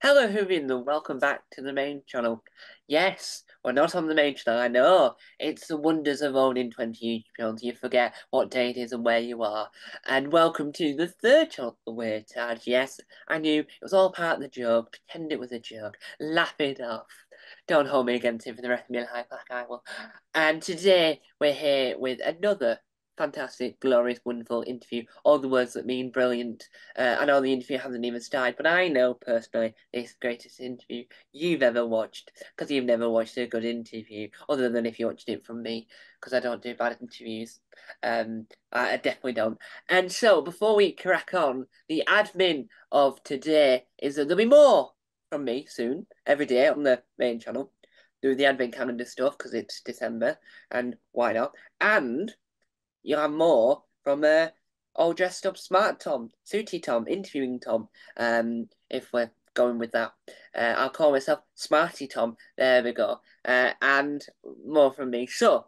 Hello, Hubin, and welcome back to the main channel. Yes, we're not on the main channel, I know. It's the wonders of owning 20 YouTube channels. You forget what day it is and where you are. And welcome to the third channel, The Weird Tad. Yes, I knew it was all part of the joke. Pretend it was a joke. Laugh it off. Don't hold me against it for the rest of my life like I will. And today we're here with another fantastic, glorious, wonderful interview. All the words that mean brilliant. I know the interview hasn't even started, but I know personally it's the greatest interview you've ever watched because you've never watched a good interview other than if you watched it from me because I don't do bad interviews. I definitely don't. And so before we crack on, the admin of today is that there'll be more from me soon every day on the main channel. Do the advent calendar stuff because it's December and why not? And you'll have more from all dressed up smart Tom, suity Tom, interviewing Tom. If we're going with that, I'll call myself Smarty Tom. There we go. And more from me. So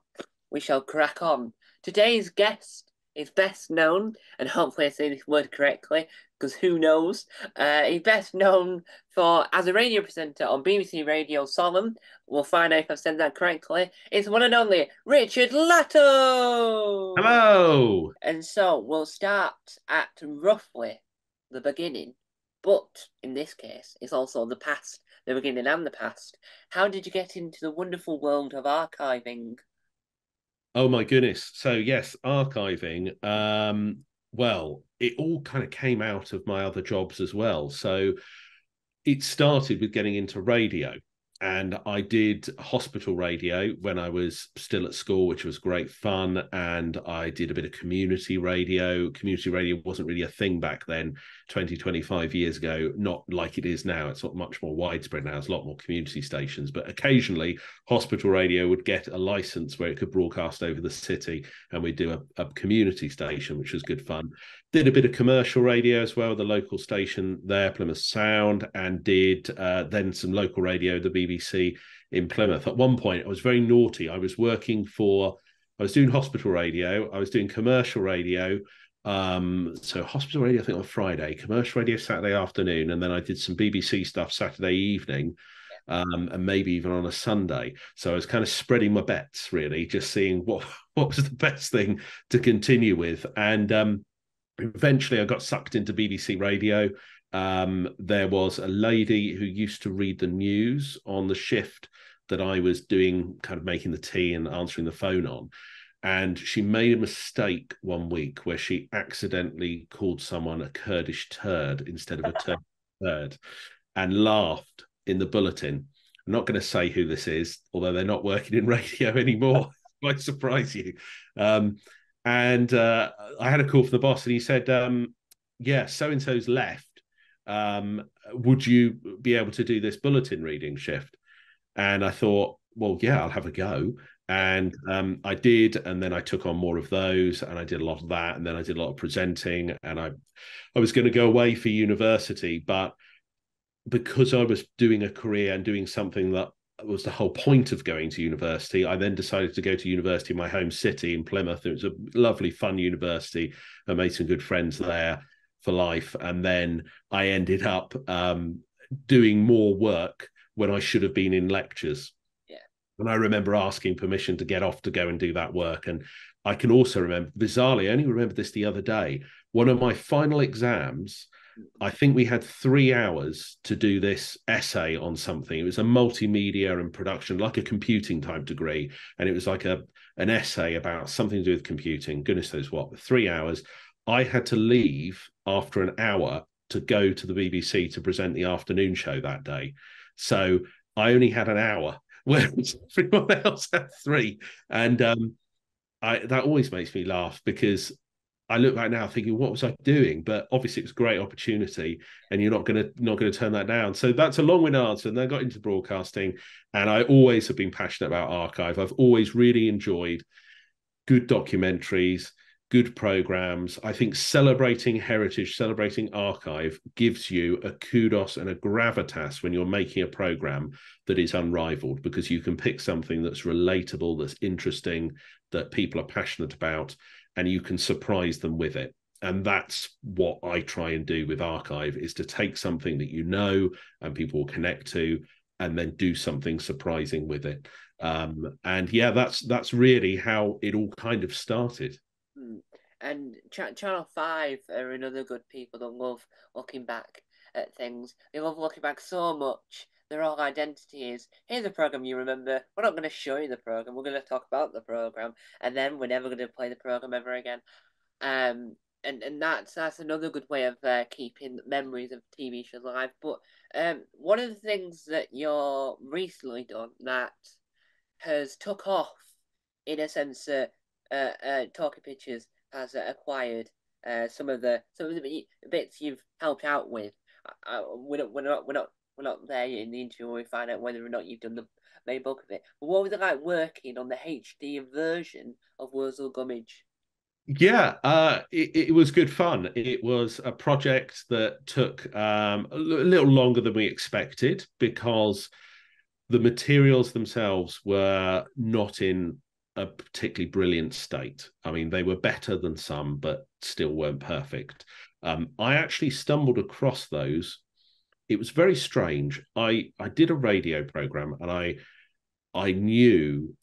we shall crack on. Today's guest is best known, and hopefully I say this word correctly, because who knows? He's best known for as a radio presenter on BBC Radio Solemn. We'll find out if I've said that correctly. It's one and only Richard Latto! Hello. And so we'll start at roughly the beginning, but in this case, it's also the past, the beginning and the past. How did you get into the wonderful world of archiving? Oh my goodness. So yes, archiving. Well, it all kind of came out of my other jobs as well. So it started with getting into radio. And I did hospital radio when I was still at school, which was great fun. And I did a bit of community radio. Community radio wasn't really a thing back then, 20, 25 years ago, not like it is now. It's not much more widespread now. There's a lot more community stations. But occasionally, hospital radio would get a license where it could broadcast over the city. And we'd do a community station, which was good fun. Did a bit of commercial radio as well, the local station there, Plymouth Sound, and did then some local radio, the BBC in Plymouth. At one point, I was very naughty. I was doing hospital radio, I was doing commercial radio. So hospital radio, I think on Friday, commercial radio Saturday afternoon, and then I did some BBC stuff Saturday evening, and maybe even on a Sunday. So I was kind of spreading my bets, really, just seeing what was the best thing to continue with. And eventually I got sucked into BBC Radio. There was a lady who used to read the news on the shift that I was doing, kind of making the tea and answering the phone on. And she made a mistake one week where she accidentally called someone a Kurdish turd instead of a turd and laughed in the bulletin. I'm not going to say who this is, although they're not working in radio anymore. Might surprise you. And I had a call from the boss, and he said, "Yeah, so and so's left. Would you be able to do this bulletin reading shift?" And I thought, well, yeah, I'll have a go. And I did, and then I took on more of those, and I did a lot of that, and then I did a lot of presenting, and I was going to go away for university, but because I was doing a career and doing something that was the whole point of going to university, I then decided to go to university in my home city in Plymouth. It was a lovely, fun university. I made some good friends there for life. And then I ended up doing more work when I should have been in lectures. Yeah. And I remember asking permission to get off to go and do that work. And I can also remember, bizarrely, I only remember this the other day, one of my final exams, I think we had 3 hours to do this essay on something. It was a multimedia and production, like a computing type degree. And it was like an essay about something to do with computing. Goodness knows what. 3 hours. I had to leave after an hour to go to the BBC to present the afternoon show that day. So I only had an hour, whereas everyone else had 3. And that always makes me laugh because I look back now thinking, what was I doing? But obviously, it was a great opportunity, and you're not going to turn that down. So that's a long-winded answer. And then I got into broadcasting, and I always have been passionate about archive. I've always really enjoyed good documentaries, good programs. I think celebrating heritage, celebrating archive gives you a kudos and a gravitas when you're making a program that is unrivaled, because you can pick something that's relatable, that's interesting, that people are passionate about, and you can surprise them with it. And that's what I try and do with archive, is to take something that you know and people will connect to, and then do something surprising with it. And yeah, that's really how it all kind of started. Mm. And Channel 5 are another good people that love looking back at things. They love looking back so much. Their whole identity is, here's a program you remember. We're not going to show you the program. We're going to talk about the program, and then we're never going to play the program ever again. And that's another good way of keeping memories of TV shows alive. But one of the things that you're recently done that has took off in a sense that Talking Pictures has acquired some of the bits you've helped out with. We're not there yet in the interview where we find out whether or not you've done the main bulk of it. But what was it like working on the HD version of Wurzel Gummidge? Yeah, it was good fun. It was a project that took a little longer than we expected, because the materials themselves were not in a particularly brilliant state. I mean, they were better than some, but still weren't perfect. I actually stumbled across those. It was very strange. I did a radio program, and I knew,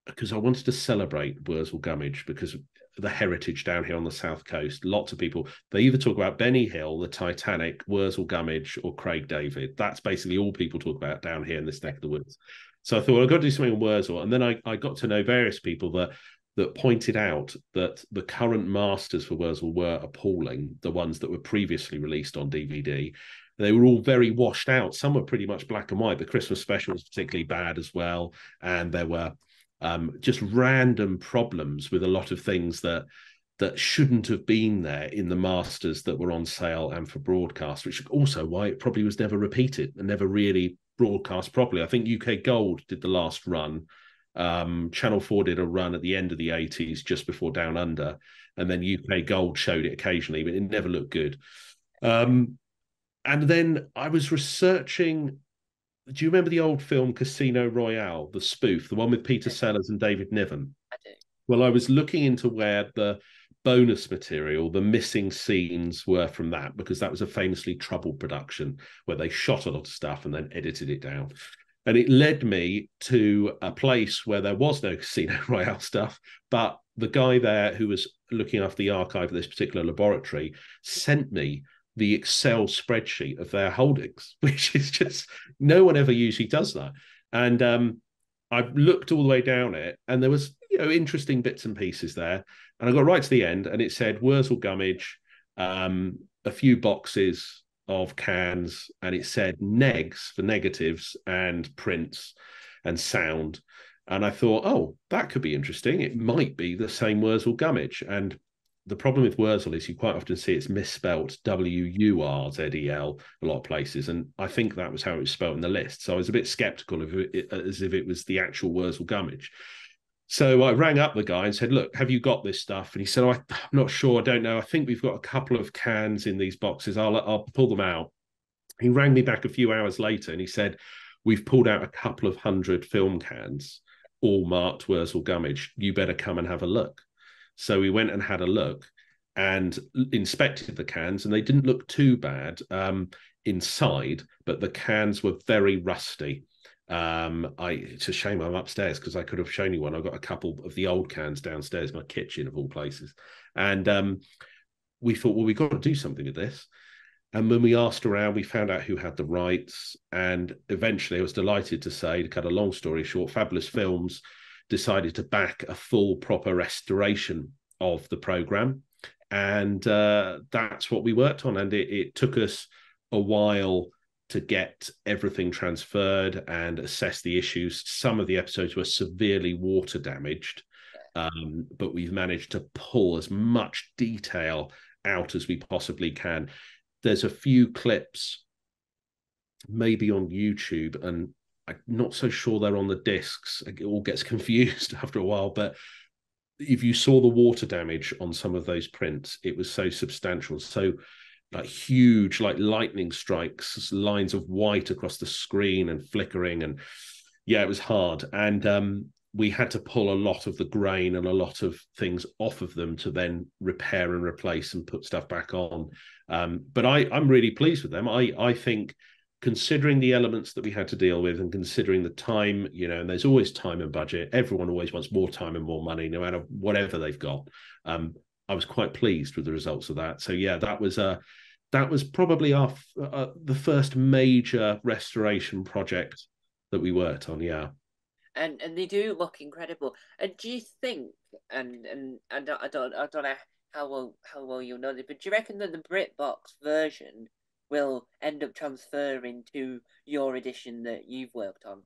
because I wanted to celebrate Wurzel Gummidge, because the heritage down here on the south coast. Lots of people, they either talk about Benny Hill, the Titanic, Wurzel Gummidge, or Craig David. That's basically all people talk about down here in this neck of the woods. So I thought, well, I've got to do something on Wurzel. And then I got to know various people that pointed out that the current masters for Wurzel were appalling, the ones that were previously released on DVD. They were all very washed out. Some were pretty much black and white. The Christmas special was particularly bad as well. And there were just random problems with a lot of things that shouldn't have been there in the masters that were on sale and for broadcast, which is also why it probably was never repeated and never really broadcast properly. I think UK Gold did the last run. Channel 4 did a run at the end of the 80s, just before Down Under, and then UK Gold showed it occasionally, but it never looked good. And then I was researching. Do you remember the old film Casino Royale, the spoof, the one with Peter Sellers and David Niven? I do. Well, I was looking into where the bonus material, the missing scenes, were from that, because that was a famously troubled production where they shot a lot of stuff and then edited it down. And it led me to a place where there was no Casino Royale stuff, but the guy there who was looking after the archive of this particular laboratory sent me the Excel spreadsheet of their holdings, which is just, no one ever usually does that. And I looked all the way down it, and there was, interesting bits and pieces there. And I got right to the end, and it said Wurzel Gummidge, a few boxes of cans, and it said negs for negatives and prints and sound. And I thought, oh, that could be interesting. It might be the same Wurzel Gummidge. And the problem with Wurzel is you quite often see it's misspelt Wurzel a lot of places. And I think that was how it was spelled in the list. So I was a bit skeptical of it, as if it was the actual Wurzel Gummidge. So I rang up the guy and said, look, have you got this stuff? And he said, I'm not sure. I don't know. I think we've got a couple of cans in these boxes. I'll pull them out. He rang me back a few hours later and he said, we've pulled out a couple of hundred film cans, all marked Wurzel Gummidge. You better come and have a look. So we went and had a look and inspected the cans, and they didn't look too bad inside, but the cans were very rusty. It's a shame I'm upstairs, because I could have shown you one. I've got a couple of the old cans downstairs, my kitchen of all places. And we thought, well, we've got to do something with this. And when we asked around, we found out who had the rights. And eventually I was delighted to say, to cut a long story short, Fabulous Films decided to back a full proper restoration of the program. And that's what we worked on. And it took us a while to get everything transferred and assess the issues. Some of the episodes were severely water damaged, but we've managed to pull as much detail out as we possibly can. There's a few clips maybe on YouTube, and I'm not so sure they're on the discs. It all gets confused after a while, but if you saw the water damage on some of those prints, it was so substantial, so like huge, like lightning strikes, lines of white across the screen and flickering. And yeah, it was hard. And we had to pull a lot of the grain and a lot of things off of them to then repair and replace and put stuff back on. But I'm really pleased with them. I think, considering the elements that we had to deal with and considering the time, and there's always time and budget. Everyone always wants more time and more money, no matter whatever they've got. I was quite pleased with the results of that. So yeah, that was probably the first major restoration project that we worked on. Yeah. And they do look incredible. And do you think, and I don't know how well you'll know this, but do you reckon that the BritBox version will end up transferring to your edition that you've worked on?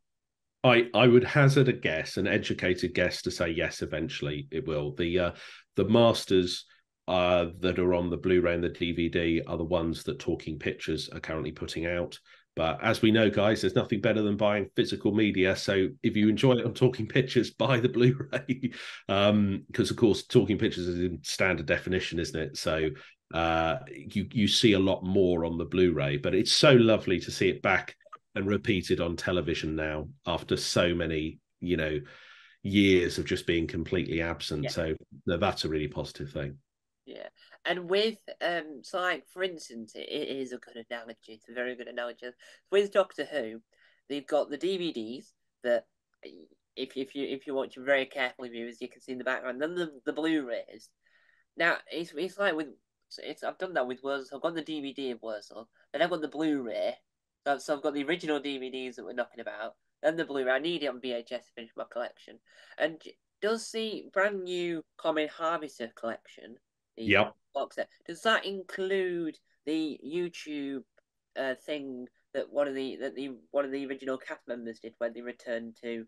I would hazard a guess, an educated guess, to say yes. Eventually, it will. The masters that are on the Blu-ray and the DVD are the ones that Talking Pictures are currently putting out. But as we know, guys, there's nothing better than buying physical media. So if you enjoy it on Talking Pictures, buy the Blu-ray, because of course Talking Pictures is in standard definition, isn't it? So you see a lot more on the Blu-ray. But it's so lovely to see it back and repeated on television now after so many, years of just being completely absent. Yeah. So no, that's a really positive thing. Yeah, and with so like for instance, it is a good analogy. It's a very good analogy. With Doctor Who, they've got the DVDs that if you watch them very carefully, viewers, you can see in the background. Then the Blu-rays. Now it's like with it's I've done that with Wurzel. I've got the DVD of Wurzel, then I've got the Blu-ray. So I've got the original DVDs that we're knocking about, then the Blu-ray. I need it on VHS to finish my collection. And does the brand new Common Harvester collection, the Yep. box set, does that include the YouTube thing that one of the original cast members did when they returned to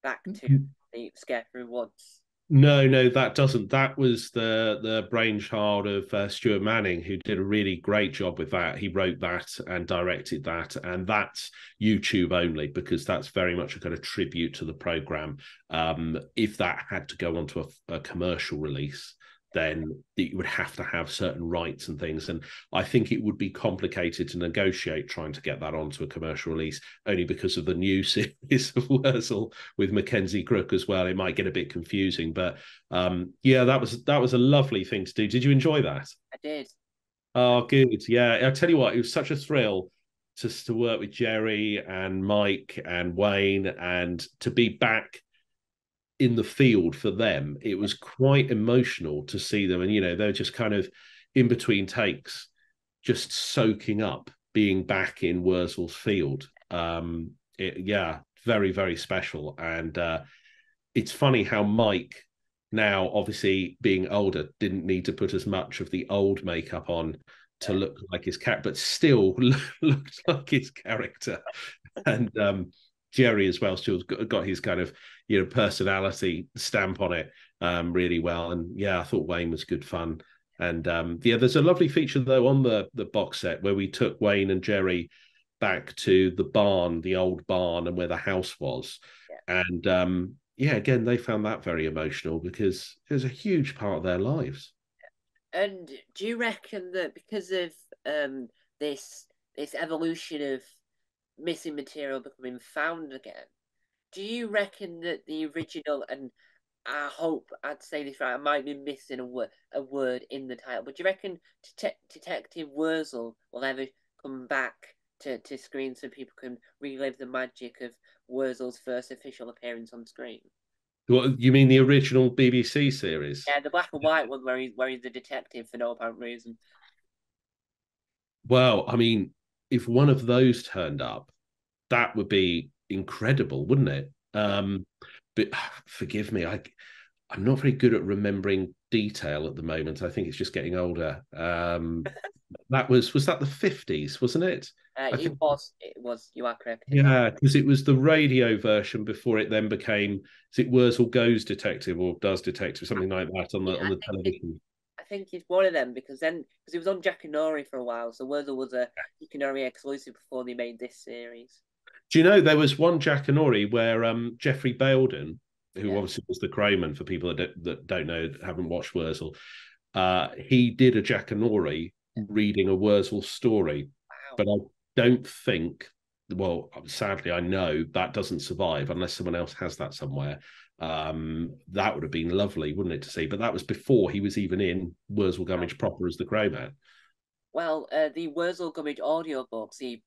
back to the Scarefree Woods? No, no, that doesn't. That was the brainchild of Stuart Manning, who did a really great job with that. He wrote that and directed that, and that's YouTube only, because that's very much a kind of tribute to the program. If that had to go onto a commercial release, then you would have to have certain rights and things. And I think it would be complicated to negotiate trying to get that onto a commercial release, only because of the new series of Wurzel with Mackenzie Crook as well. It might get a bit confusing, but yeah, that was a lovely thing to do. Did you enjoy that? I did. Oh, good. Yeah, I'll tell you what, it was such a thrill just to work with Jerry and Mike and Wayne, and to be back in the field for them. It was quite emotional to see them, and they're just kind of in between takes, just soaking up being back in Wurzel's field. Yeah, very, very special. And it's funny how Mike, now obviously being older, didn't need to put as much of the old makeup on to Yeah. look like his cat, but still looked like his character. And Jerry as well still got his kind of personality stamp on it really well. And yeah, I thought Wayne was good fun. And yeah, there's a lovely feature though on the box set where we took Wayne and Jerry back to the barn, the old barn, and where the house was. Yeah. And yeah, again, they found that very emotional because it was a huge part of their lives. And do you reckon that because of um this this evolution of missing material becoming found again, do you reckon that the original, and I hope I'd say this right, I might be missing a word in the title, but do you reckon Detective Wurzel will ever come back to screen so people can relive the magic of Wurzel's first official appearance on screen? What you mean, the original BBC series? Yeah, the black and white one where he's a detective for no apparent reason. Well, I mean, if one of those turned up, that would be incredible, wouldn't it? Yeah. But forgive me, I'm not very good at remembering detail at the moment. I think it's just getting older. That was that the 50s, wasn't it? I think It was. You are correct. It was. yeah, because it was the radio version before it then became, is it Wurzel Goes Detective or Does Detective, something like that on Yeah, the television. I think it's one of them because it was on Jack and Nori for a while, so Wurzel was a Jack and Nori exclusive before they made this series. Do you know there was one Jackanory where Jeffrey Belden, who Yeah. obviously was the Crowman for people that don't know, haven't watched Wurzel, he did a Jackanory reading a Wurzel story, Wow. but I don't think. Well, sadly, I know that doesn't survive unless someone else has that somewhere. That would have been lovely, wouldn't it, to see? But that was before he was even in Wurzel Gummidge proper as the Crowman. Well, the Wurzel Gummidge audiobooks, the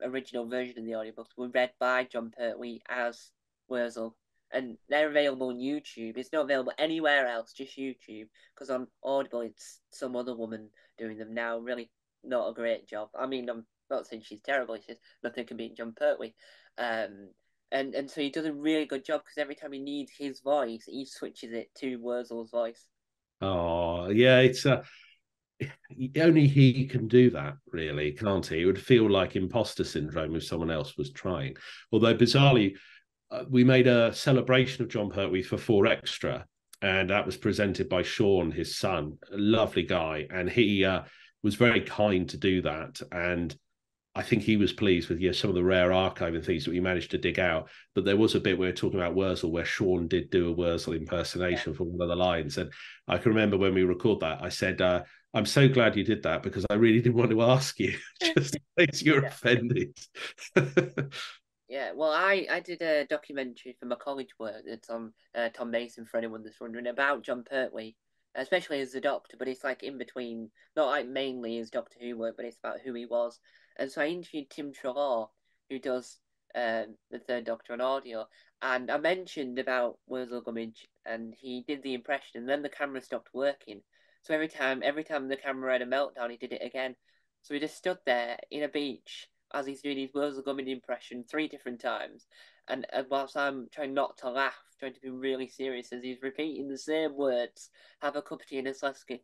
original version of the audiobooks, were read by John Pertwee as Wurzel, and they're available on YouTube. It's not available anywhere else, just YouTube, because on Audible it's some other woman doing them now. Really, not a great job. I mean, I'm not saying she's terrible. It's just nothing can beat John Pertwee. Um, and so he does a really good job because every time he needs his voice, he switches it to Wurzel's voice. Oh, yeah, it's only he can do that, really, can't he? It would feel like imposter syndrome if someone else was trying. Although, bizarrely, we made a celebration of John Pertwee for 4 Extra, and that was presented by Sean, his son, a lovely guy, and he was very kind to do that. And I think he was pleased with some of the rare archiving things that we managed to dig out. But there was a bit where we are talking about Wurzel where Sean did do a Wurzel Yeah. impersonation for one of the lines. And I can remember when we record that, I said, I'm so glad you did that because I really didn't want to ask you, just in case you're Yeah. offended. Yeah, well, I did a documentary for my college work that's on Tom Mason for anyone that's wondering about John Pertwee, especially as the Doctor, but it's like in between, not like mainly his Doctor Who work, but it's about who he was. And so I interviewed Tim Trelaw, who does the Third Doctor on audio, and I mentioned about Wurzel Gummidge, and he did the impression, and then the camera stopped working. So every time the camera had a meltdown, he did it again. So we just stood there in a beach as he's doing his Wurzel Gummidge impression 3 different times. And whilst I'm trying not to laugh, trying to be really serious as he's repeating the same words, have a cup of tea and a slusky,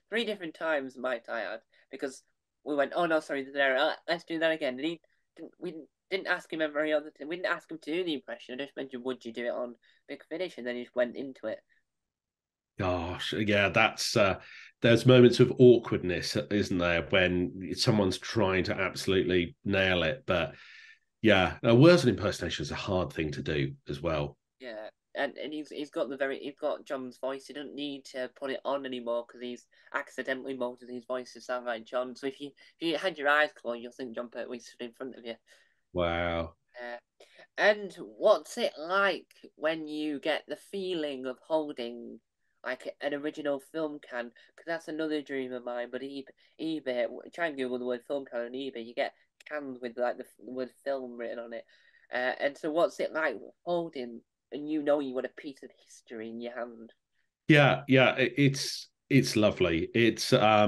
three different times, might I add, because we went, oh no, sorry, there, let's do that again. And we didn't ask him every other time. We didn't ask him to do the impression. I just mentioned, would you do it on Big Finish? And then he just went into it. Gosh, yeah, that's there's moments of awkwardness, isn't there, when someone's trying to absolutely nail it. But yeah, words and impersonation is a hard thing to do as well. Yeah, and he's got John's voice. He doesn't need to put it on anymore because he's accidentally molded his voice to sound like John. So if you had your eyes closed, you'll think John Pertwee stood in front of you. Wow. Uh, and what's it like when you get the feeling of holding like an original film can? Because that's another dream of mine. But eBay, try and Google the word film can on eBay. You get cans with like the word film written on it. And so, what's it like holding and you know you got a piece of history in your hand? Yeah, yeah, it's lovely. Uh,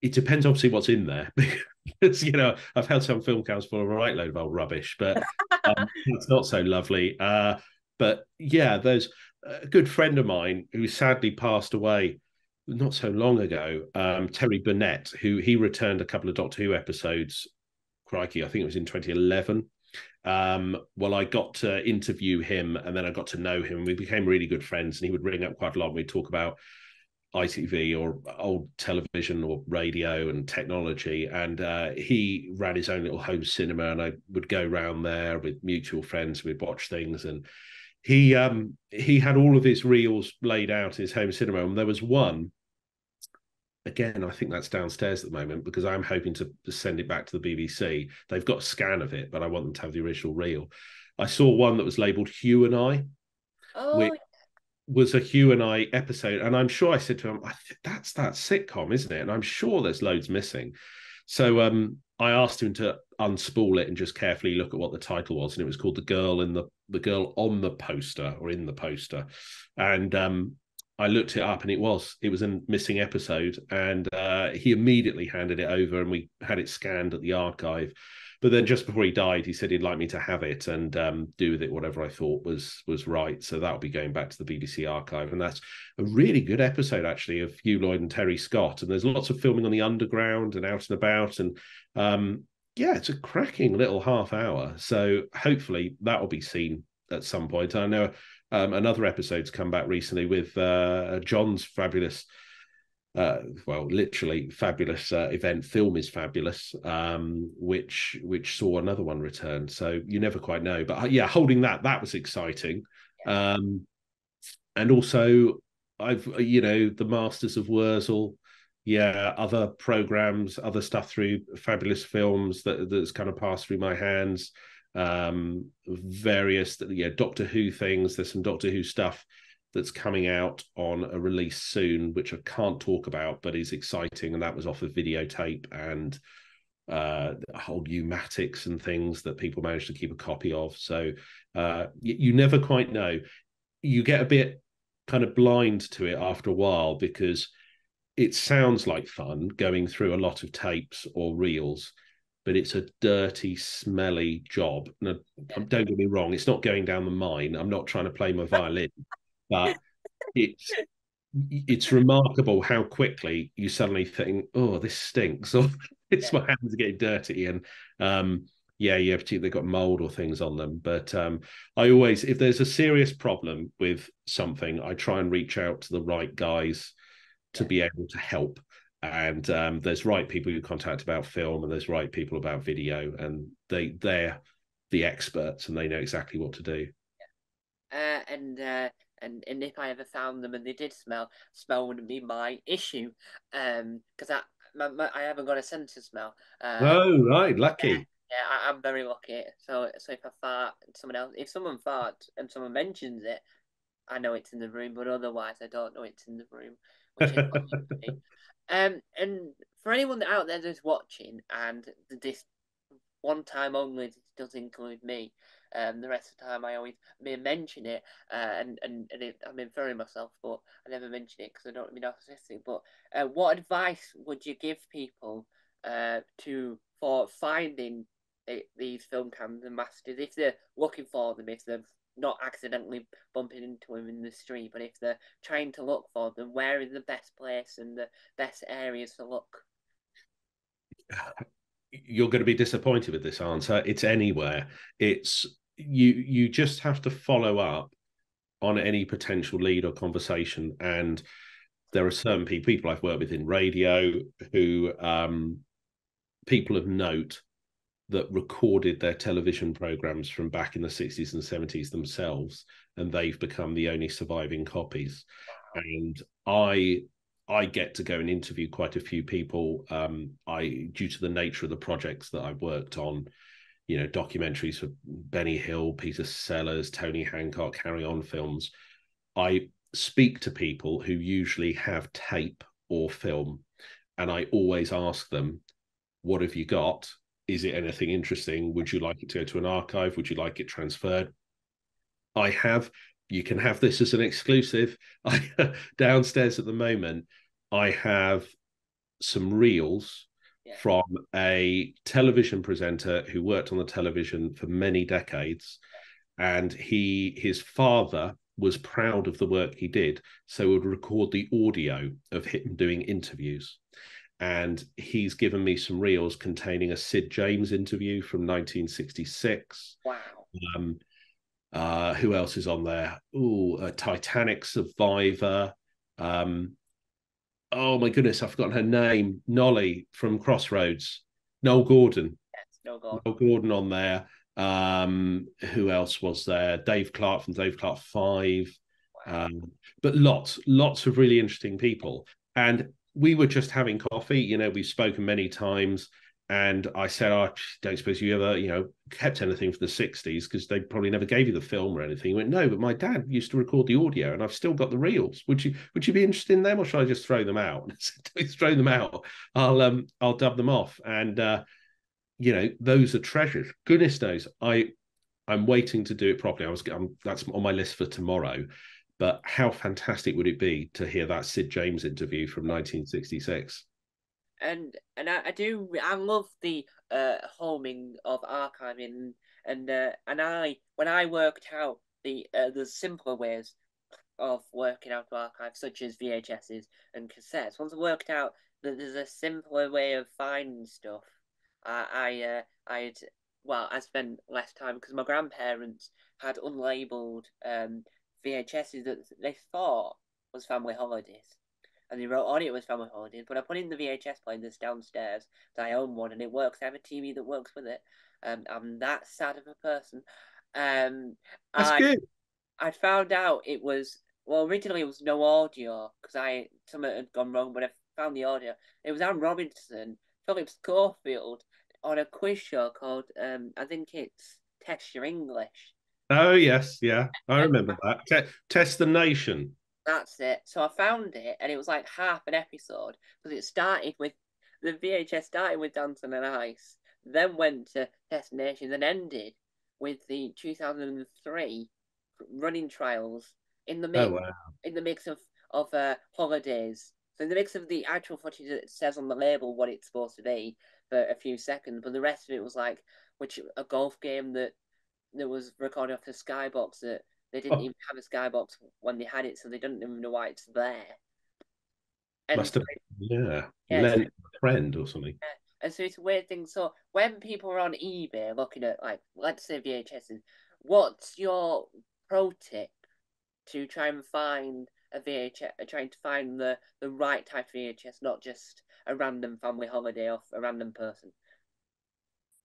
it depends obviously what's in there because I've had some film cans full of a right load of old rubbish, but it's not so lovely. But yeah, there's a good friend of mine who sadly passed away not so long ago, Terry Burnett, who he returned a couple of Doctor Who episodes. Crikey, I think it was in 2011. Well, I got to interview him and then I got to know him. We became really good friends, and he would ring up quite a lot and we'd talk about ITV or old television or radio and technology. And he ran his own little home cinema, and I would go round there with mutual friends. We'd watch things, and he had all of his reels laid out in his home cinema. And there was one. Again, I think that's downstairs at the moment because I'm hoping to send it back to the BBC. They've got a scan of it, but I want them to have the original reel. I saw one that was labelled Hugh and I, Oh, which was a Hugh and I episode, and I'm sure I said to him, "That's that sitcom, isn't it?" And I'm sure there's loads missing. So I asked him to unspool it and just carefully look at what the title was, and it was called "The Girl on the Poster" or "In the Poster," and I looked it up, and it was a missing episode, and he immediately handed it over, and we had it scanned at the archive. But then just before he died, he said he'd like me to have it and do with it whatever I thought was right. So that'll be going back to the BBC archive, and that's a really good episode actually of Hugh Lloyd and Terry Scott. And there's lots of filming on the underground and out and about, and yeah, it's a cracking little half hour. So hopefully that will be seen at some point. I know another episode's come back recently with John's fabulous well, literally fabulous event. Film is fabulous, which saw another one return. So you never quite know. But yeah, holding that was exciting. Um, and also, I've the Masters of Wurzel. Yeah, other programs, other stuff through fabulous films that's kind of passed through my hands. various Doctor Who things. There's some Doctor Who stuff that's coming out on a release soon, which I can't talk about, but is exciting. And that was off of videotape and whole pneumatics and things that people managed to keep a copy of. So you never quite know. You get a bit kind of blind to it after a while because it sounds like fun going through a lot of tapes or reels, but it's a dirty, smelly job. Now, Yeah, don't get me wrong, it's not going down the mine. I'm not trying to play my violin, but it's it's remarkable how quickly you suddenly think, "Oh, this stinks," or "It's yeah, my hands are getting dirty," and yeah, particularly they've got mold or things on them. But I always, if there's a serious problem with something, I try and reach out to the right guys to yeah. be able to help. And there's right people you contact about film, and there's right people about video, and they're the experts, and they know exactly what to do. Uh, and uh, and if I ever found them and they did smell wouldn't be my issue. Because I haven't got a sense of smell. Oh, right, Yeah, lucky. yeah, I'm very lucky. So if I fart and someone else, if someone farts and someone mentions it, I know it's in the room. But otherwise, I don't know it's in the room, which is lucky. And for anyone out there that's watching, and this one time only does include me. The rest of the time I always may mention it, I'm inferring myself, but I never mention it because I don't want to be narcissistic. But what advice would you give people to for finding these film cams and masters if they're looking for them, if they're not accidentally bumping into them in the street, but if they're trying to look for them, where is the best place and the best areas to look? You're going to be disappointed with this answer. It's anywhere. It's you just have to follow up on any potential lead or conversation. And there are certain people I've worked with in radio who people of note that recorded their television programs from back in the 60s and 70s themselves, and they've become the only surviving copies. And I I get to go and interview quite a few people. I, due to the nature of the projects that I've worked on, documentaries for Benny Hill, Peter Sellers, Tony Hancock, Carry On films. I speak to people who usually have tape or film, and I always ask them, "What have you got? Is it anything interesting? Would you like it to go to an archive? Would you like it transferred?" I have. You can have this as an exclusive. Downstairs at the moment, I have some reels Yeah. from a television presenter who worked on the television for many decades, and his father was proud of the work he did, so would record the audio of him doing interviews. And he's given me some reels containing a Sid James interview from 1966. Wow. Um, who else is on there? Oh, a Titanic survivor. Um, oh my goodness, I've forgotten her name. Nolly from Crossroads. Noel Gordon. Yes. No God. Noel Gordon on there. Who else was there? Dave Clark from Dave Clark 5. Wow. But lots of really interesting people. And we were just having coffee. We've spoken many times. And I said, I don't suppose you ever, kept anything from the 60s because they probably never gave you the film or anything. He went, no, but my dad used to record the audio and I've still got the reels. Would you be interested in them or should I just throw them out? I said, please throw them out. I'll dub them off. And those are treasures. Goodness knows, I'm waiting to do it properly. That's on my list for tomorrow. But how fantastic would it be to hear that Sid James interview from 1966? I love the homing of archiving and I when I worked out the simpler ways of working out to archive, such as VHSs and cassettes. Once I worked out that there's a simpler way of finding stuff, I spent less time because my grandparents had unlabeled VHSs that they thought was family holidays. And they wrote on it was family holidays, but I put in the VHS player that's downstairs. I own one, and it works. I have a TV that works with it. I'm that sad of a person. Um, That's I good. I found out it was originally it was no audio because I something had gone wrong, but I found the audio. It was Anne Robinson, Philip Schofield on a quiz show called I think it's test your English. Oh yes, yeah, I And remember that. Test the Nation. that's it. So I found it, and it was like half an episode because it started with the VHS started with Dancing on Ice, then went to Destination, then ended with the 2003 running trials in the Oh mix wow, of holidays. So in the mix of the actual footage that says on the label what it's supposed to be for a few seconds, but the rest of it was like which a golf game that was recorded off the skybox that they didn't oh, even have a skybox when they had it, so they don't even know why it's there. And must have yeah yeah, it's lent a friend or something. and so it's a weird thing. So when people are on eBay looking at like let's say VHSs, what's your pro tip to try and find a VHS, trying to find the right type of VHS, not just a random family holiday off a random person?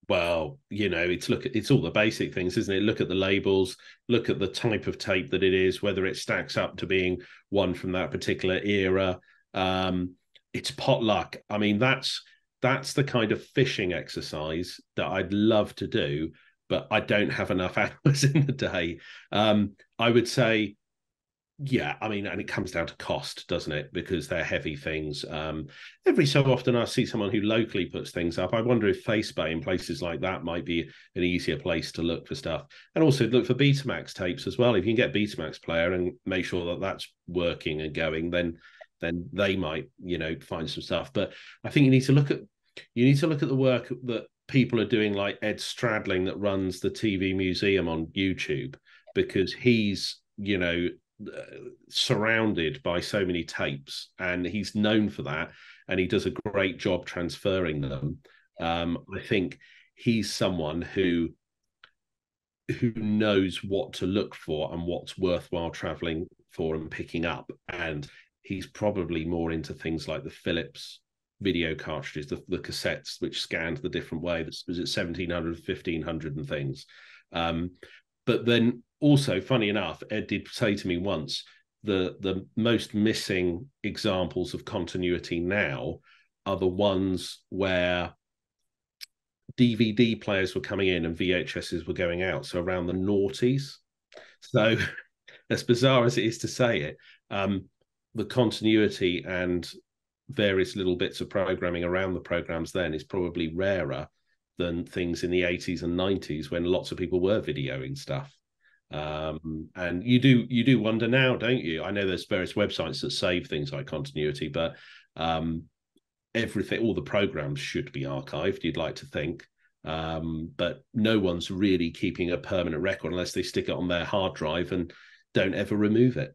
Well, it's all the basic things, isn't it? Look at the labels, look at the type of tape that it is, whether it stacks up to being one from that particular era. Um, it's potluck. I mean, that's the kind of fishing exercise that I'd love to do, but I don't have enough hours in the day. I would say yeah, I mean, and it comes down to cost, doesn't it? Because they're heavy things. Every so often, I see someone who locally puts things up. I wonder if FaceBay in places like that might be an easier place to look for stuff, and also look for Betamax tapes as well. If you can get Betamax player and make sure that that's working and going, then they might find some stuff. But I think you need to look at the work that people are doing, like Ed Stradling that runs the TV Museum on YouTube, because he's surrounded by so many tapes and he's known for that and he does a great job transferring them. I think he's someone who knows what to look for and what's worthwhile traveling for and picking up, and he's probably more into things like the Philips video cartridges, the cassettes which scanned the different way, that was at 1700 1500 and things. But then also, funny enough, Ed did say to me once, the most missing examples of continuity now are the ones where DVD players were coming in and VHSs were going out. So around the noughties. So as bizarre as it is to say it, the continuity and various little bits of programming around the programs then is probably rarer than things in the 80s and 90s when lots of people were videoing stuff. And you do wonder now, don't you? I know there's various websites that save things like continuity, but everything, all the programs should be archived, you'd like to think. But no one's really keeping a permanent record unless they stick it on their hard drive and don't ever remove it.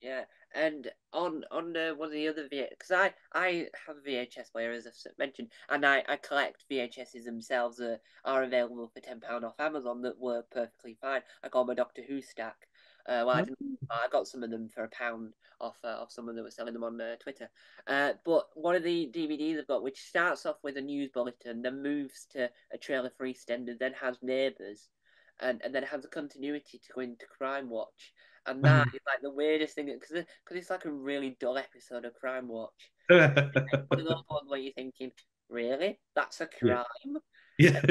Yeah, and on one of the other VH because I have a VHS player as I've mentioned, and I collect VHSs themselves that are available for £10 off Amazon that work perfectly fine. I got my Doctor Who stack. Well, I got some of them for £1 off someone that was selling them on Twitter. But one of the DVDs I've got, which starts off with a news bulletin, then moves to a trailer-free extended, then has Neighbours, and then has a continuity to go into Crime Watch. And that is like the weirdest thing because it's like a really dull episode of Crime Watch. One of those ones where you're thinking, really, that's a Yeah. crime? Yeah.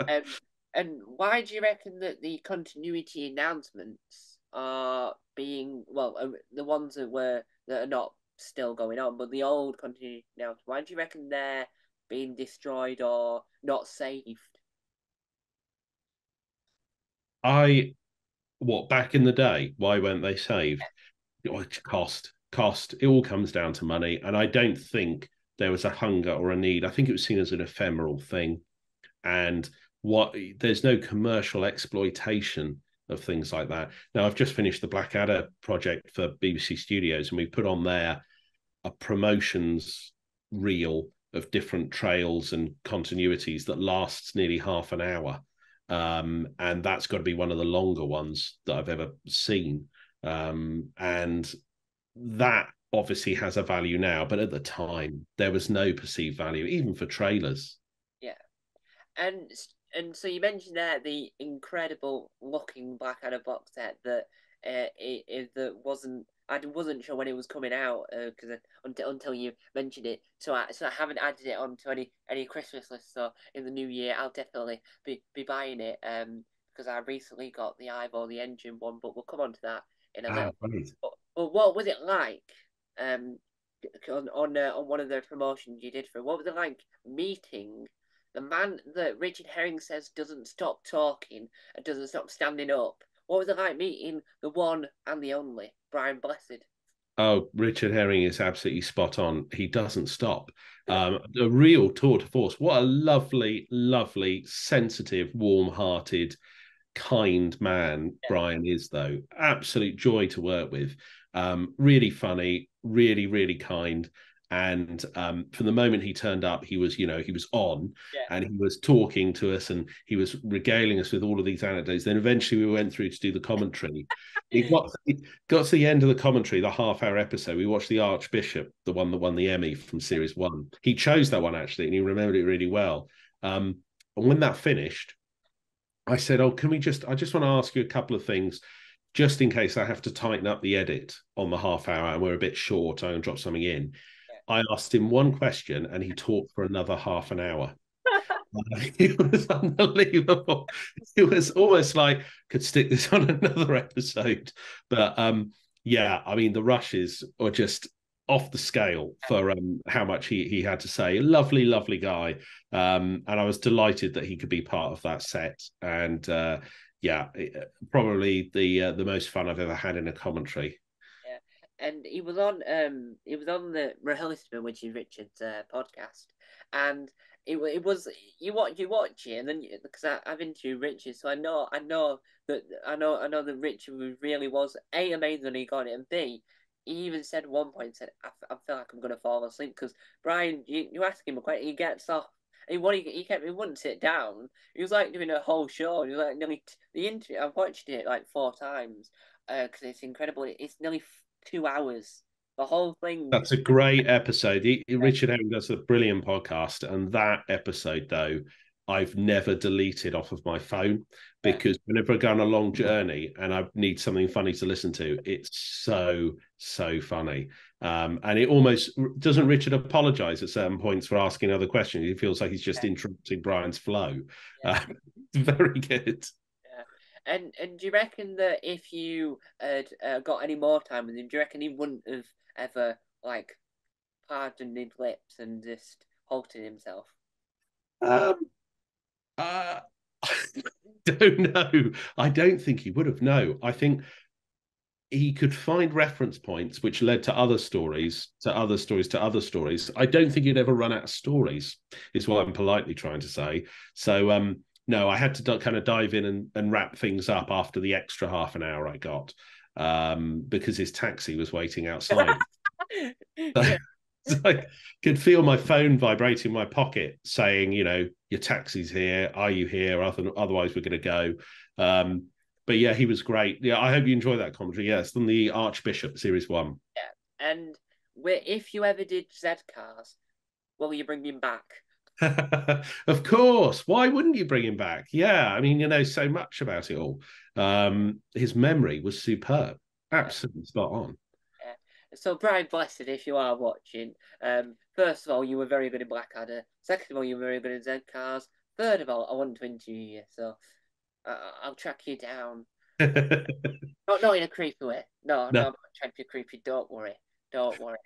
And, um, and why do you reckon that the continuity announcements are being the ones that are not still going on, but the old continuity announcements? Why do you reckon they're being destroyed or not saved? I what back in the day, why weren't they saved? Oh, cost. It all comes down to money, and I don't think there was a hunger or a need. I think it was seen as an ephemeral thing, and what there's no commercial exploitation of things like that. Now I've just finished the Blackadder project for BBC Studios, and we put on there a promotions reel of different trails and continuities that lasts nearly half an hour. And that's got to be one of the longer ones that I've ever seen. And that obviously has a value now, but at the time there was no perceived value, even for trailers. Yeah. And and so you mentioned there the incredible looking Blackadder box set that that wasn't. I wasn't sure when it was coming out because until you mentioned it, so I haven't added it onto any Christmas list. So in the new year, I'll definitely be buying it. Because I recently got the Ivor the Engine one, but we'll come on to that in a Ah, little. right. But what was it like? Um, on one of the promotions you did for what was it like meeting the man that Richard Herring says doesn't stop talking and doesn't stop standing up? What was it like meeting the one and the only Brian Blessed? Oh, Richard Herring is absolutely spot on. He doesn't stop. A real tour de force. What a lovely, lovely, sensitive, warm-hearted, kind man Yeah, Brian is, though. Absolute joy to work with. Really funny, really, really kind. And from the moment he turned up, he was, he was on yeah, and he was talking to us and he was regaling us with all of these anecdotes. Then eventually we went through to do the commentary. It got to the end of the commentary, the half-hour episode. We watched the Archbishop, the one that won the Emmy from Series One. He chose that one actually, and he remembered it really well. And when that finished, I said, "Oh, can we just? I just want to ask you a couple of things, just in case I have to tighten up the edit on the half hour and we're a bit short. I'm going to drop something in." I asked him one question, and he talked for another half an hour. It was unbelievable. It was almost like could stick this on another episode. But yeah, I mean the rushes are just off the scale for how much he had to say. Lovely, lovely guy. And I was delighted that he could be part of that set. And yeah, probably the most fun I've ever had in a commentary. yeah. And he was on the Rehearsal, which is Richard's podcast, and it was you watch it, and then because I've interviewed Richard, so I know that Richard really was a amazing when he got it, and b he even said at one point said I feel like I'm gonna fall asleep because Brian, you ask him a question, he gets off. He wouldn't sit down. He was like doing a whole show. He was like nearly the interview. I've watched it like 4 times because it's incredible. It's nearly 2 hours. The whole thing. That's a great episode. Yeah, Richard Herring does a brilliant podcast, and that episode, though, I've never deleted off of my phone yeah, because whenever I go on a long journey and I need something funny to listen to, it's so funny. And it almost doesn't Richard apologize at certain points for asking other questions. He feels like he's just yeah, interrupting Brian's flow. yeah, Very good. yeah. And do you reckon that if you had got any more time with him, do you reckon he wouldn't have ever like pardoned his lips and just halted himself? Um, uh, don't know. I don't think he would have. No, I think he could find reference points which led to other stories, to other stories, to other stories. I don't think he'd ever run out of stories, is what I'm politely trying to say. So, no, I had to kind of dive in and wrap things up after the extra half an hour I got because his taxi was waiting outside. Yeah, So I could feel my phone vibrating in my pocket saying, your taxi's here. Are you here? Otherwise, we're going to go. But yeah, he was great. Yeah, I hope you enjoy that commentary. Yes, from the Archbishop Series 1. yeah. And if you ever did Z cars, will you bring him back? Of course. Why wouldn't you bring him back? Yeah, I mean, you know so much about it all. His memory was superb. Yeah. Absolutely spot on. Yeah. So, Brian Blessed, if you are watching, first of all, you were very good in Blackadder. Second of all, you were very good in Z Cars. Third of all, I want to interview you, so I'll track you down. Not in a creepy way. No, no, No, I'm not trying to be creepy. Don't worry. Don't worry.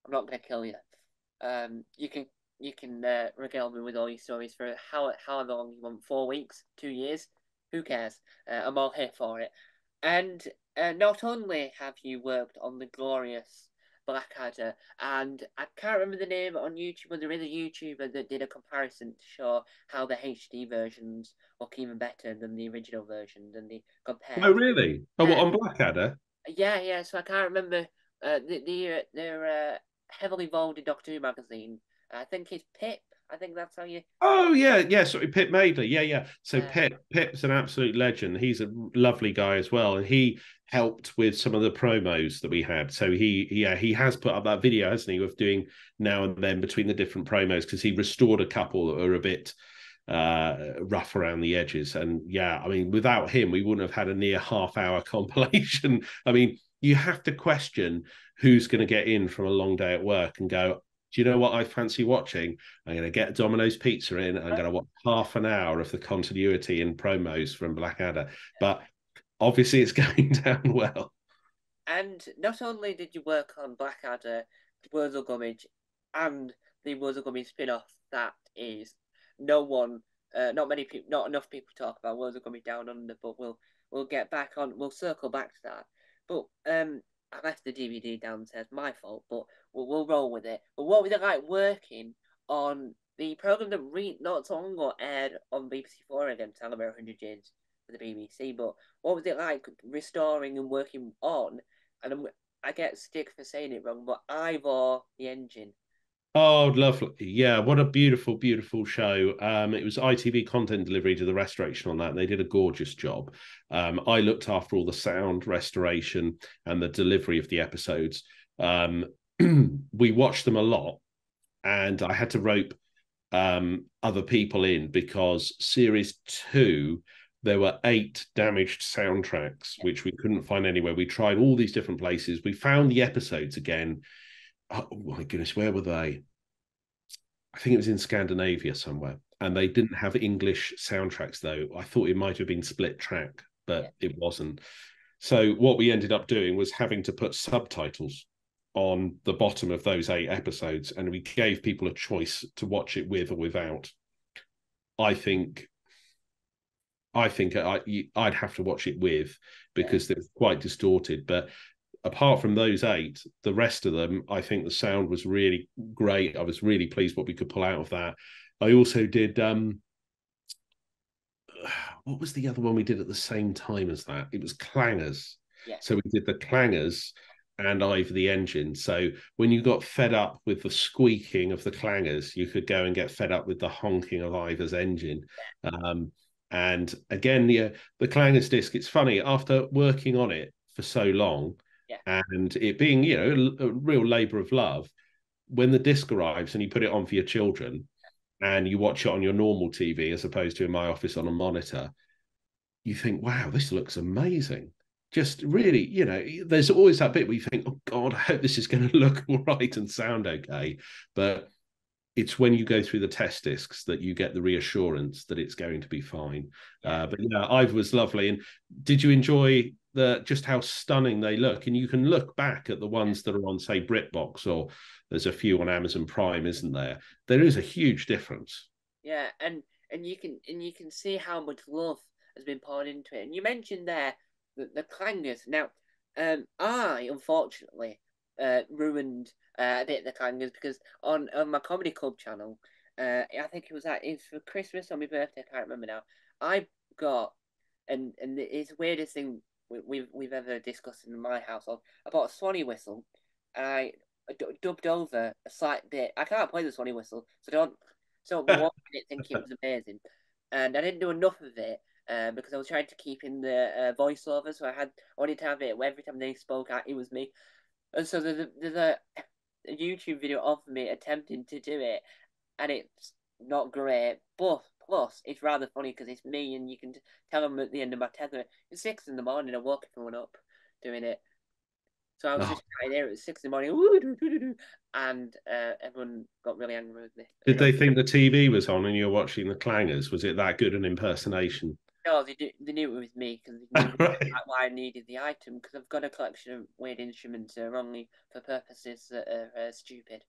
I'm not going to kill you. You can regale me with all your stories for how long you want? 4 weeks, 2 years? Who cares? I'm all here for it. And not only have you worked on the glorious Blackadder, and I can't remember the name on YouTube, but there is a YouTuber that did a comparison to show how the HD versions look even better than the original version, and they oh compared. really? Oh, what Uh, on Blackadder? yeah, yeah. So I can't remember. They're heavily involved in Doctor Who magazine. I think it's Pip. I think that's how you. Oh yeah, yeah. Sorry, Pip Madeley. Yeah, yeah. So Uh, Pip's an absolute legend. He's a lovely guy as well, and he helped with some of the promos that we had. So he has put up that video, hasn't he, of doing now and then between the different promos because he restored a couple that were a bit rough around the edges. And yeah, I mean, without him, we wouldn't have had a near half-hour compilation. I mean, you have to question who's going to get in from a long day at work and go, do you know what I fancy watching? I'm going to get Domino's Pizza in. I'm going to watch half an hour of the continuity and promos from Blackadder. But obviously, it's going down well. And not only did you work on Blackadder, Wurzel Gummidge, and the Wurzel Gummidge spin-off that is not many people, not enough people talk about Wurzel Gummidge Down Under, but we'll get back on, we'll circle back to that. But I left the DVD downstairs, my fault, but we'll roll with it. But what was it like working on the program that not so long ago aired on BBC Four again, Celebrate 100 Years for the BBC? But what was it like restoring and working on? And I get stick for saying it wrong, but Ivor the engine. Oh, lovely. Yeah, what a beautiful, beautiful show. It was ITV content delivery to the restoration on that. And they did a gorgeous job. I looked after all the sound restoration and the delivery of the episodes. We watched them a lot, and I had to rope other people in because series 2 there were 8 damaged soundtracks which we couldn't find anywhere. We tried all these different places. We found the episodes again. Oh my goodness, where were they? I think it was in Scandinavia somewhere, and they didn't have English soundtracks though. I thought it might have been split track, Yeah, but it wasn't. So what we ended up doing was having to put subtitles on the bottom of those 8 episodes, and we gave people a choice to watch it with or without. I think I'd have to watch it with yeah, because they're quite distorted. But apart from those 8, the rest of them, I think the sound was really great. I was really pleased what we could pull out of that. I also did what was the other one we did at the same time as that? It was Clangers. yeah, So we did the Clangers and Ivor the engine. So when you got fed up with the squeaking of the Clangers, you could go and get fed up with the honking of Ivor's engine. And again, the Clangers disc, it's funny, after working on it for so long yeah, and it being, a real labor of love, when the disc arrives and you put it on for your children and you watch it on your normal TV as opposed to in my office on a monitor, you think, wow, this looks amazing. Just really, there's always that bit where you think, oh God, I hope this is going to look all right and sound okay. But it's when you go through the test discs that you get the reassurance that it's going to be fine. yeah. But yeah, Ive was lovely. And did you enjoy just how stunning they look? And you can look back at the ones that are on, say, BritBox, or there's a few on Amazon Prime, isn't there? There is a huge difference. Yeah, and you can see how much love has been poured into it. And you mentioned there the clangers. Now, I unfortunately ruined a bit of the clangers because on my comedy club channel, I think it's for Christmas or my birthday. I can't remember now. I got and it's the weirdest thing we've ever discussed in my household. I bought a Swanee whistle. I dubbed over a slight bit. I can't play the Swanee whistle, so be watching it thinking it was amazing, and I didn't do enough of it because I was trying to keep in the voiceover. So I wanted to have it where every time they spoke, it was me. And so there's a YouTube video of me attempting to do it, and it's not great. But plus, it's rather funny because it's me, and you can tell them at the end of my tether. It's 6 in the morning. I woke everyone up doing it. So I was Oh, just right there at 6 in the morning, and everyone got really angry with me. did they think the TV was on and you were watching the Clangers? Was it that good an impersonation? No, they knew it was me because they knew Right. why I needed the item because I've got a collection of weird instruments only for purposes that are stupid.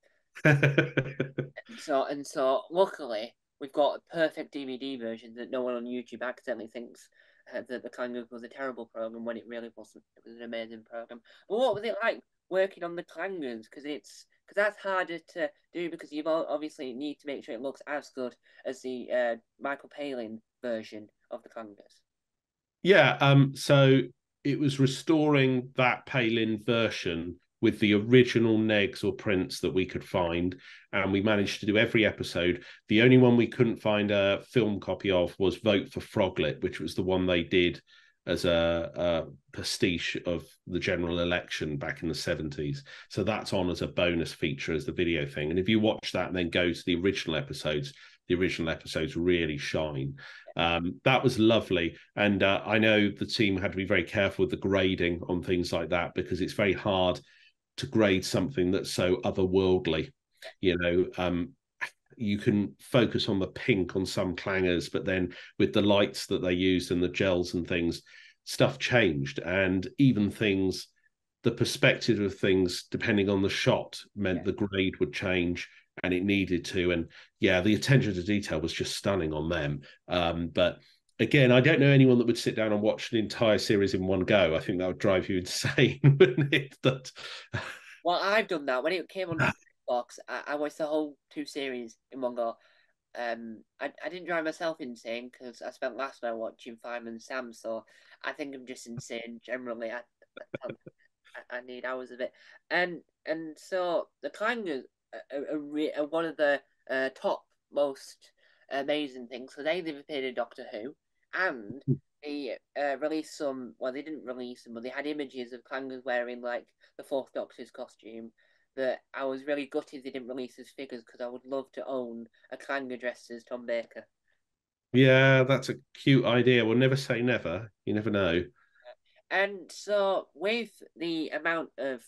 So luckily we've got a perfect DVD version that no one on YouTube accidentally thinks that the Clangers was a terrible program when it really wasn't. It was an amazing program. But what was it like working on the Clangers? Because that's harder to do because you obviously need to make sure it looks as good as the Michael Palin version of the Clangers. Yeah, so it was restoring that Palin version with the original negs or prints that we could find, and we managed to do every episode. The only one we couldn't find a film copy of was Vote for Froglet, which was the one they did as a pastiche of the general election back in the 70s. So that's on as a bonus feature as the video thing. And if you watch that and then go to the original episodes really shine. That was lovely. And I know the team had to be very careful with the grading on things like that because it's very hard to grade something that's so otherworldly. You know, you can focus on the pink on some clangers, but then with the lights that they used and the gels and things, stuff changed. And even things, the perspective of things, depending on the shot, meant Yeah. the grade would change and it needed to. And yeah, the attention to detail was just stunning on them. But again, I don't know anyone that would sit down and watch an entire series in one go. I think that would drive you insane, wouldn't it? That Well, I've done that when it came on Xbox. I watched the whole two series in one go. I didn't drive myself insane because I spent last night watching Fireman Sam, so I think I'm just insane generally. I need hours of it, and so the Clangers are one of the top most amazing things. So they've appeared in Doctor Who, and they released some. Well, they didn't release them, but they had images of Clangers wearing like the Fourth Doctor's costume. That I was really gutted they didn't release his figures because I would love to own a Clanger dressed as Tom Baker. yeah, that's a cute idea. We'll never say never. You never know. And so, with the amount of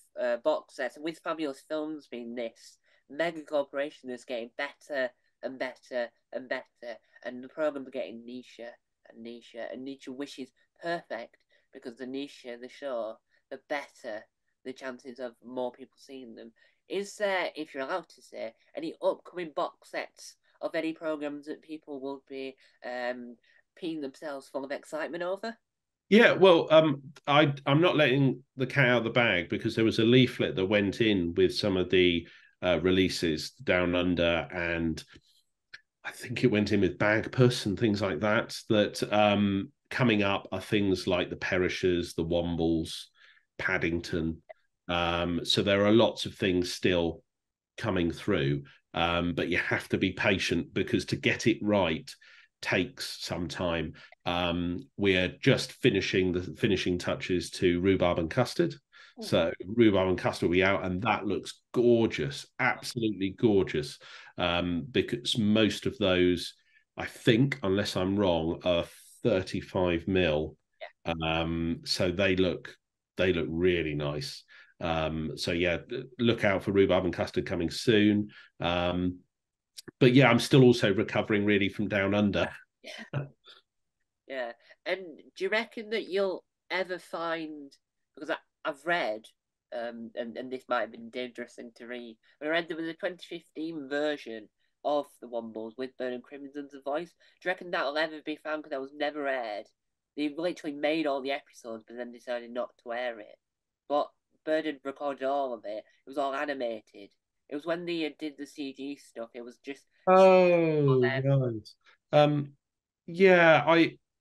box sets, and with Fabulous Films being this, Mega Corporation is getting better and better and better, and the programs are getting nicher and nicher, and niche wishes perfect because the nicher the show, the better the chances of more people seeing them. Is there, if you're allowed to say, any upcoming box sets of any programs that people will be peeing themselves full of excitement over? Yeah, well, I'm not letting the cat out of the bag because there was a leaflet that went in with some of the releases down under, and I think it went in with Bagpuss and things like that. That coming up are things like the Perishers, the Wombles, Paddington. So there are lots of things still coming through. But you have to be patient because to get it right takes some time. We're just finishing the finishing touches to Rhubarb and Custard. Mhm. So Rhubarb and Custard will be out, and that looks gorgeous, absolutely gorgeous. Because most of those, I think, unless I'm wrong, are 35 mil. So they look really nice. So yeah, look out for Rhubarb and Custard coming soon. But yeah, I'm still also recovering really from down under. Yeah. Yeah. And do you reckon that you'll ever find because I've read and this might have been a dangerous thing to read, but I read there was a 2015 version of the Wombles with Bernard Crimson's voice. Do you reckon that'll ever be found because that was never aired? They literally made all the episodes but then decided not to air it. But Bernard recorded all of it. It was all animated. It was when they did the CG stuff. It was just for Oh, them. right. Um, yeah,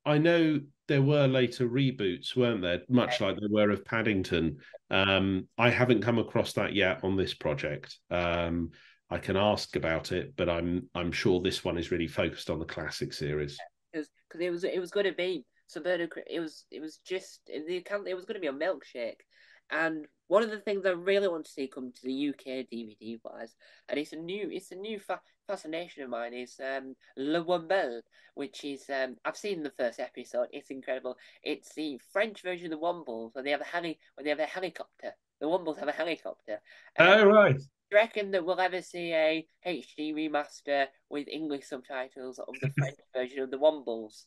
I know there were later reboots, weren't there? Much like there were of Paddington. I haven't come across that yet on this project. I can ask about it, but I'm sure this one is really focused on the classic series. Because it was going to be Suburban. It was just in the account. It was going to be a milkshake, and one of the things I really want to see come to the UK DVD wise, and it's a new fascination of mine is Le Wombelle, which is I've seen the first episode. It's incredible. It's the French version of the Wombles when they have a helicopter. The Wombles have a helicopter. Oh, right. Do you reckon that we'll ever see a HD remaster with English subtitles of the French version of the Wombles?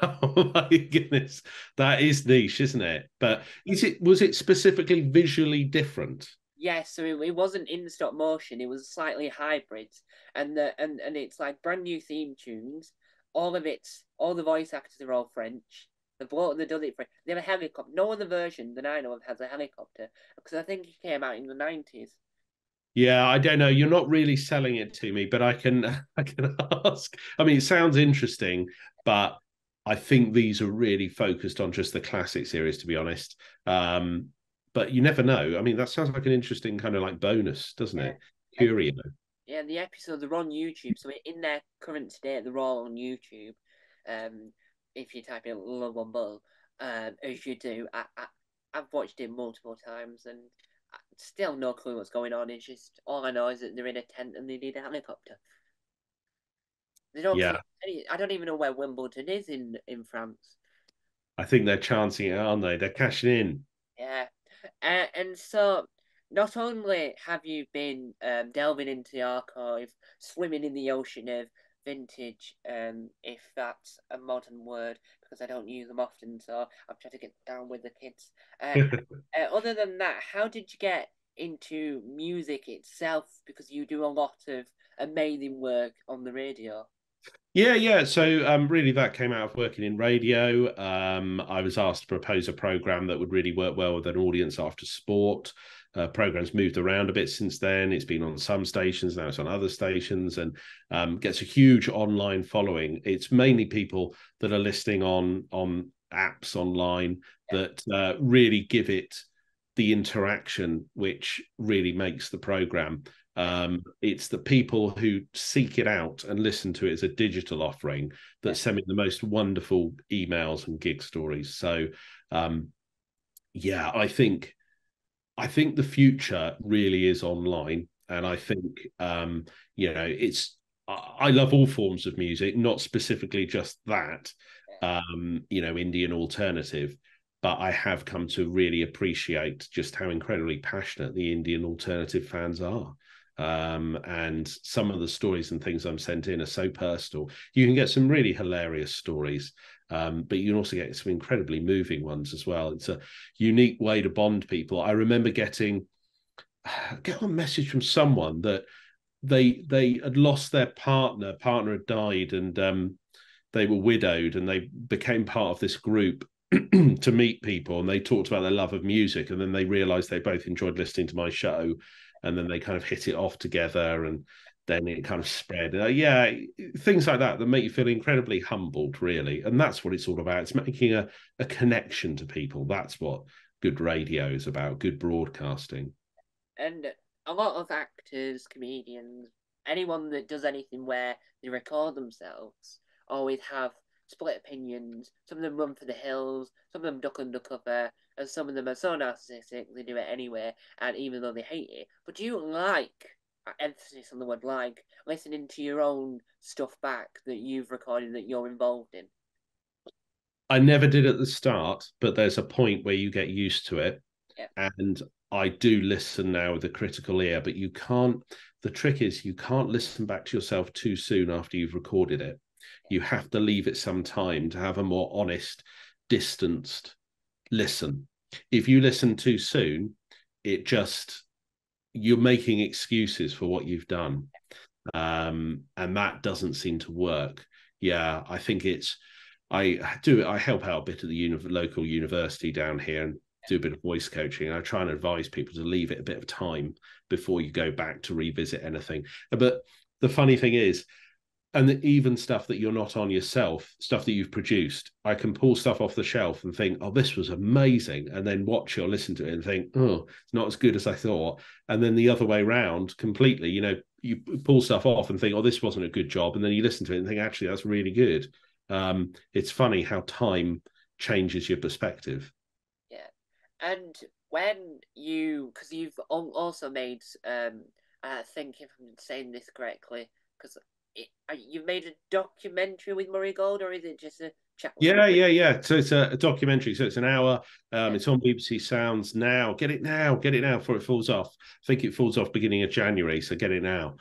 Oh my goodness, that is niche, isn't it? But was it specifically visually different? Yes, so it wasn't in stop motion. It was slightly hybrid, and it's like brand new theme tunes. All the voice actors are all French. The bloke that does it for they have a helicopter. No other version that I know of has a helicopter because I think it came out in the 90s. Yeah, I don't know. You're not really selling it to me, but I can I can ask. I mean, it sounds interesting, but I think these are really focused on just the classic series, to be honest. But you never know. I mean, that sounds like an interesting kind of like bonus, doesn't Yeah, it? and Curio. yeah, the episodes are on YouTube, so in their current state, they're all on YouTube. Um, if you type in Love on Bull, as you do, I've watched it multiple times and still no clue what's going on. It's just all I know is that they're in a tent and they need a helicopter. They don't Yeah, keep any. I don't even know where Wimbledon is in France. I think they're chancing it, aren't they? They're cashing in. Yeah. And so, not only have you been delving into the archive, swimming in the ocean of vintage, if that's a modern word, because I don't use them often, so I'm trying to get down with the kids. Uh, Other than that, how did you get into music itself? Because you do a lot of amazing work on the radio. Yeah, yeah. So really that came out of working in radio. I was asked to propose a program that would really work well with an audience after sport. Programs moved around a bit since then. It's been on some stations, now it's on other stations, and gets a huge online following. It's mainly people that are listening on apps online that really give it the interaction which really makes the program. It's the people who seek it out and listen to it as a digital offering that Yeah, send me the most wonderful emails and gig stories. So, um, yeah, I think the future really is online, and I think it's I love all forms of music, not specifically just that, yeah, Indian alternative. But I have come to really appreciate just how incredibly passionate the Indian alternative fans are. And some of the stories and things I'm sent in are so personal. You can get some really hilarious stories, but you can also get some incredibly moving ones as well. It's a unique way to bond people. I remember get a message from someone that they had lost their partner had died, and they were widowed, and they became part of this group to meet people, and they talked about their love of music, and then they realized they both enjoyed listening to my show, and then they kind of hit it off together, and then it kind of spread. Yeah, things like that make you feel incredibly humbled, really, and that's what it's all about. It's making a connection to people. That's what good radio is about, good broadcasting. and a lot of actors, comedians, anyone that does anything where they record themselves always have split opinions. Some of them run for the hills, some of them duck under cover, and some of them are so narcissistic they do it anyway, and even though they hate it. But do you like, emphasis on the word like, listening to your own stuff back that you've recorded that you're involved in? I never did at the start, but there's a point where you get used to it. Yeah, And I do listen now with a critical ear, but you can't. The trick is you can't listen back to yourself too soon after you've recorded it. You have to leave it some time to have a more honest, distanced listen. If you listen too soon, it just you're making excuses for what you've done, and that doesn't seem to work. Yeah, I think it's I help out a bit at the local university down here and do a bit of voice coaching. I try and advise people to leave it a bit of time before you go back to revisit anything. But the funny thing is, and even stuff that you're not on yourself, stuff that you've produced, I can pull stuff off the shelf and think, oh, this was amazing, and then watch or listen to it and think, oh, it's not as good as I thought. And then the other way around, completely, you pull stuff off and think, oh, this wasn't a good job, and then you listen to it and think, actually, that's really good. It's funny how time changes your perspective. yeah. And when you, because you've also made, I think if I'm saying this correctly, because you've made a documentary with Murray Gold, or is it just a chat with him? Yeah, yeah, yeah. So it's a documentary. So it's an hour. Yeah, It's on BBC Sounds now. Get it now. Get it now before it falls off. I think it falls off beginning of January. So get it now.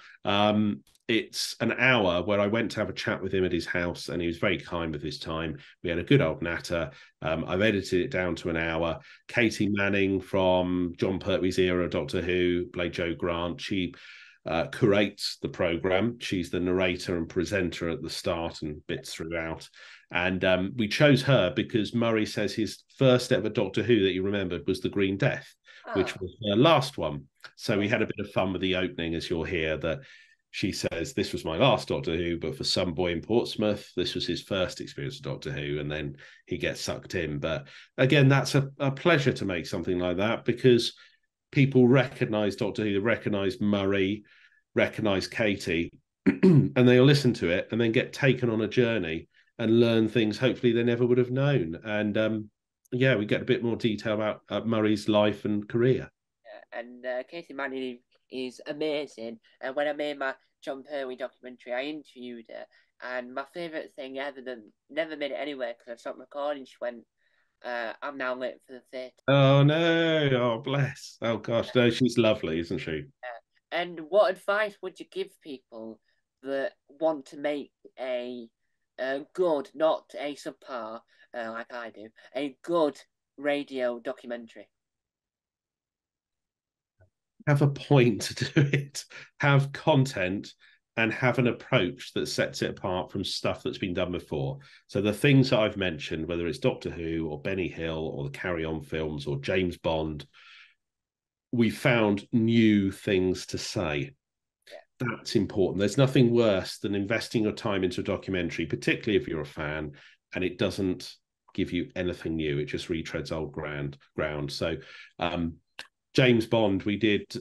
It's an hour where I went to have a chat with him at his house, and he was very kind with his time. We had a good old natter. I've edited it down to an hour. Katie Manning from John Pertwee's era, Doctor Who, played Jo Grant. She curates the program. She's the narrator and presenter at the start and bits throughout. And we chose her because Murray says his first ever Doctor Who that he remembered was The Green Death, which oh, was her last one. So yeah, we had a bit of fun with the opening, as you'll hear, that she says, this was my last Doctor Who, but for some boy in Portsmouth, this was his first experience of Doctor Who. And then he gets sucked in. But again, that's a pleasure to make something like that because people recognize Doctor Who, they recognize Murray, recognize Katie, and they'll listen to it and then get taken on a journey and learn things hopefully they never would have known. And yeah, we get a bit more detail about Murray's life and career. yeah. And Casey Manning, is amazing. And when I made my John Pertwee documentary, I interviewed her, and my favourite thing ever that never made it anywhere because I stopped recording. She went, "I'm now late for the theatre." Oh no! Oh bless! Oh gosh, no, she's lovely, isn't she? And what advice would you give people that want to make a good, not a subpar, like I do, a good radio documentary? Have a point to do it, have content, and have an approach that sets it apart from stuff that's been done before. So the things that I've mentioned, whether it's Doctor Who or Benny Hill or the Carry On films or James Bond, we found new things to say. Yeah, That's important. There's nothing worse than investing your time into a documentary, particularly if you're a fan, and it doesn't give you anything new. It just retreads old ground. So James Bond, we did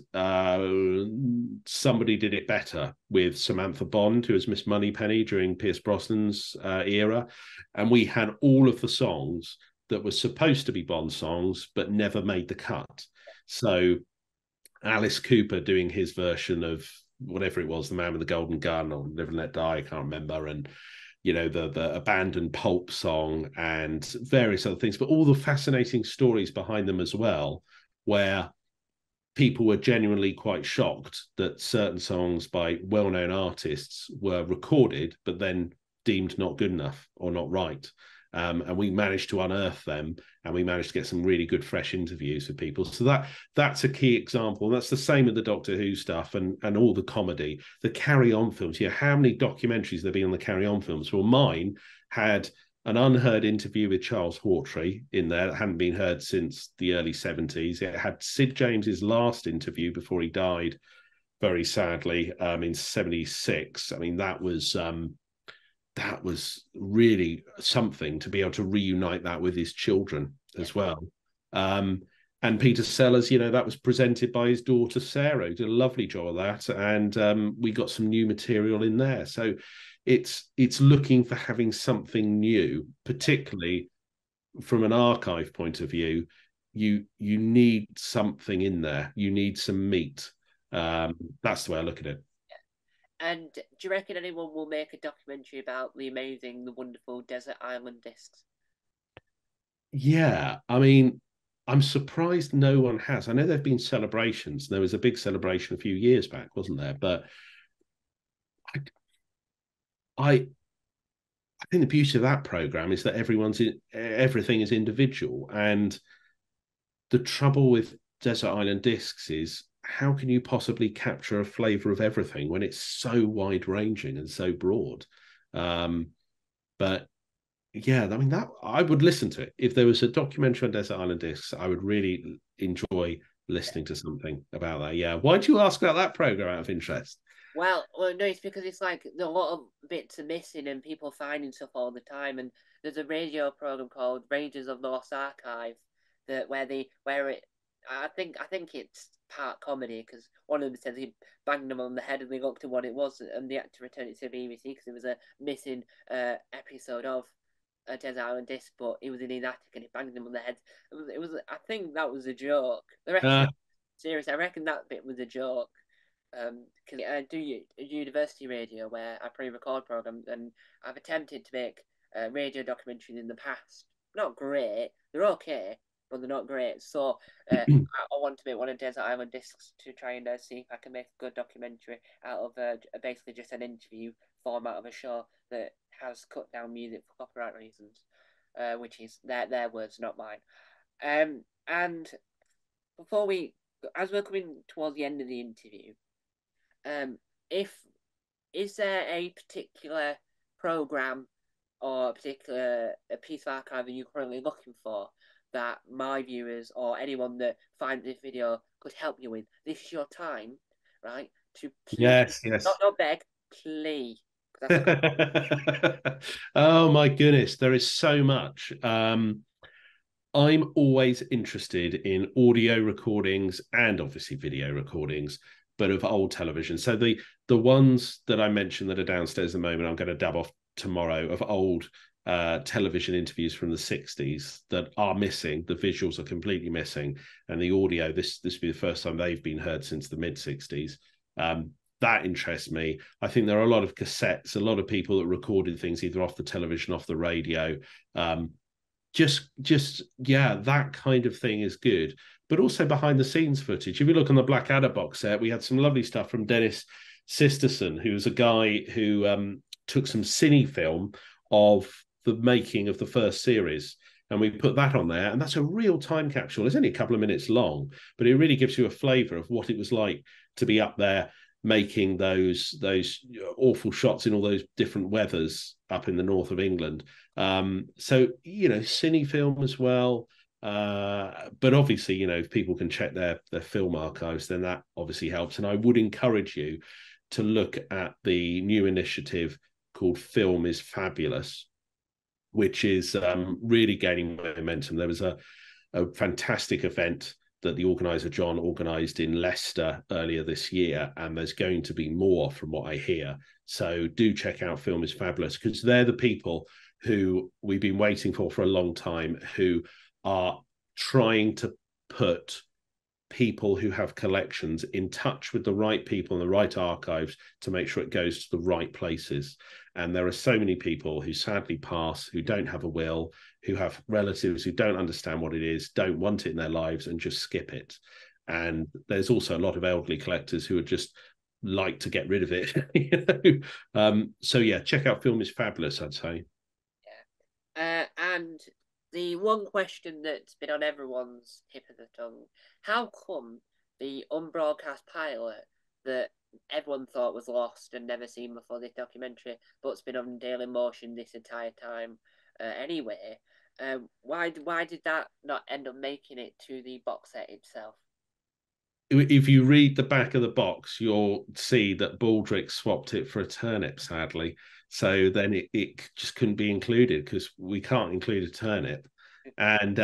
Somebody Did It Better with Samantha Bond, who was Miss Moneypenny during Pierce Brosnan's era. And we had all of the songs that were supposed to be Bond songs, but never made the cut. So Alice Cooper doing his version of whatever it was, The Man with the Golden Gun or Live and Let Die, I can't remember. And the abandoned pulp song and various other things, but all the fascinating stories behind them as well, where people were genuinely quite shocked that certain songs by well-known artists were recorded but then deemed not good enough or not right. And we managed to unearth them, and we managed to get some really good fresh interviews with people. So that's a key example. And that's the same with the Doctor Who stuff and all the comedy, the Carry On films. How many documentaries there been on the Carry On films? Well, mine had an unheard interview with Charles Hawtrey in there that hadn't been heard since the early 70s. It had Sid James's last interview before he died, very sadly, in 76. I mean, that was really something to be able to reunite that with his children yeah, as well. And Peter Sellers, that was presented by his daughter Sarah, who did a lovely job of that, and we got some new material in there. So it's looking for having something new, particularly from an archive point of view. You need something in there. You need some meat. That's the way I look at it. and do you reckon anyone will make a documentary about the amazing, the wonderful desert island discs? Yeah, I mean, I'm surprised no one has. I know there've been celebrations. There was a big celebration a few years back, wasn't there? But I I think the beauty of that program is that everything is individual, and the trouble with Desert Island Discs is how can you possibly capture a flavor of everything when it's so wide ranging and so broad? Um, but yeah, I mean that I would listen to it if there was a documentary on Desert Island Discs. I would really enjoy listening to something about that. Yeah, why do you ask about that program out of interest? Well, no, it's because it's like a lot of bits are missing and people finding stuff all the time. And there's a radio program called Rangers of the Lost Archive that where it I think it's part comedy because one of them says he banged them on the head and they looked at what it was and they had to return it to the BBC because it was a missing episode of a Desert Island Disc, but he was in his attic and he banged them on the head. It was I think that was a joke. The rest of Uh, it, seriously, I reckon that bit was a joke. Because I do university radio where I pre-record programs, and I've attempted to make radio documentaries in the past. Not great, they're okay, but they're not great. So I want to make one of Desert Island Discs to try and see if I can make a good documentary out of basically just an interview format of a show that has cut down music for copyright reasons, which is their words, not mine. And before we, as we're coming towards the end of the interview, if is there a particular program or a particular a piece of archive that you're currently looking for that my viewers or anyone that finds this video could help you with? This is your time, right? To please, yes, yes. not beg, please. That's a Oh my goodness, there is so much. I'm always interested in audio recordings and obviously video recordings, but of old television. So the ones that I mentioned that are downstairs at the moment, I'm going to dab off tomorrow of old television interviews from the 60s that are missing. The visuals are completely missing, and the audio, this will be the first time they've been heard since the mid 60s. That interests me. I think there are a lot of cassettes, a lot of people that recorded things either off the television, off the radio. Just yeah, that kind of thing is good. But also behind the scenes footage. If you look on the Blackadder box set, we had some lovely stuff from Dennis Sisterson, who was a guy who took some cine film of the making of the first series. And we put that on there. And that's a real time capsule. It's only a couple of minutes long, but it really gives you a flavour of what it was like to be up there making those awful shots in all those different weathers up in the north of England. So, cine film as well. But obviously, if people can check their film archives, then that obviously helps. And I would encourage you to look at the new initiative called Film is Fabulous, which is really gaining momentum. There was a fantastic event that the organizer John organised in Leicester earlier this year, and there's going to be more from what I hear. So do check out Film is Fabulous, because they're the people who we've been waiting for a long time, who are trying to put people who have collections in touch with the right people and the right archives to make sure it goes to the right places. And there are so many people who sadly pass, who don't have a will, who have relatives who don't understand what it is, don't want it in their lives, and just skip it. And there's also a lot of elderly collectors who would just like to get rid of it. So yeah, check out Film is Fabulous, I'd say. And the one question that's been on everyone's tip of the tongue: how come the unbroadcast pilot that everyone thought was lost and never seen before this documentary, but's been on Daily Motion this entire time anyway? Why did that not end up making it to the box set itself? If you read the back of the box, you'll see that Baldrick swapped it for a turnip, sadly. So then it just couldn't be included, because we can't include a turnip. And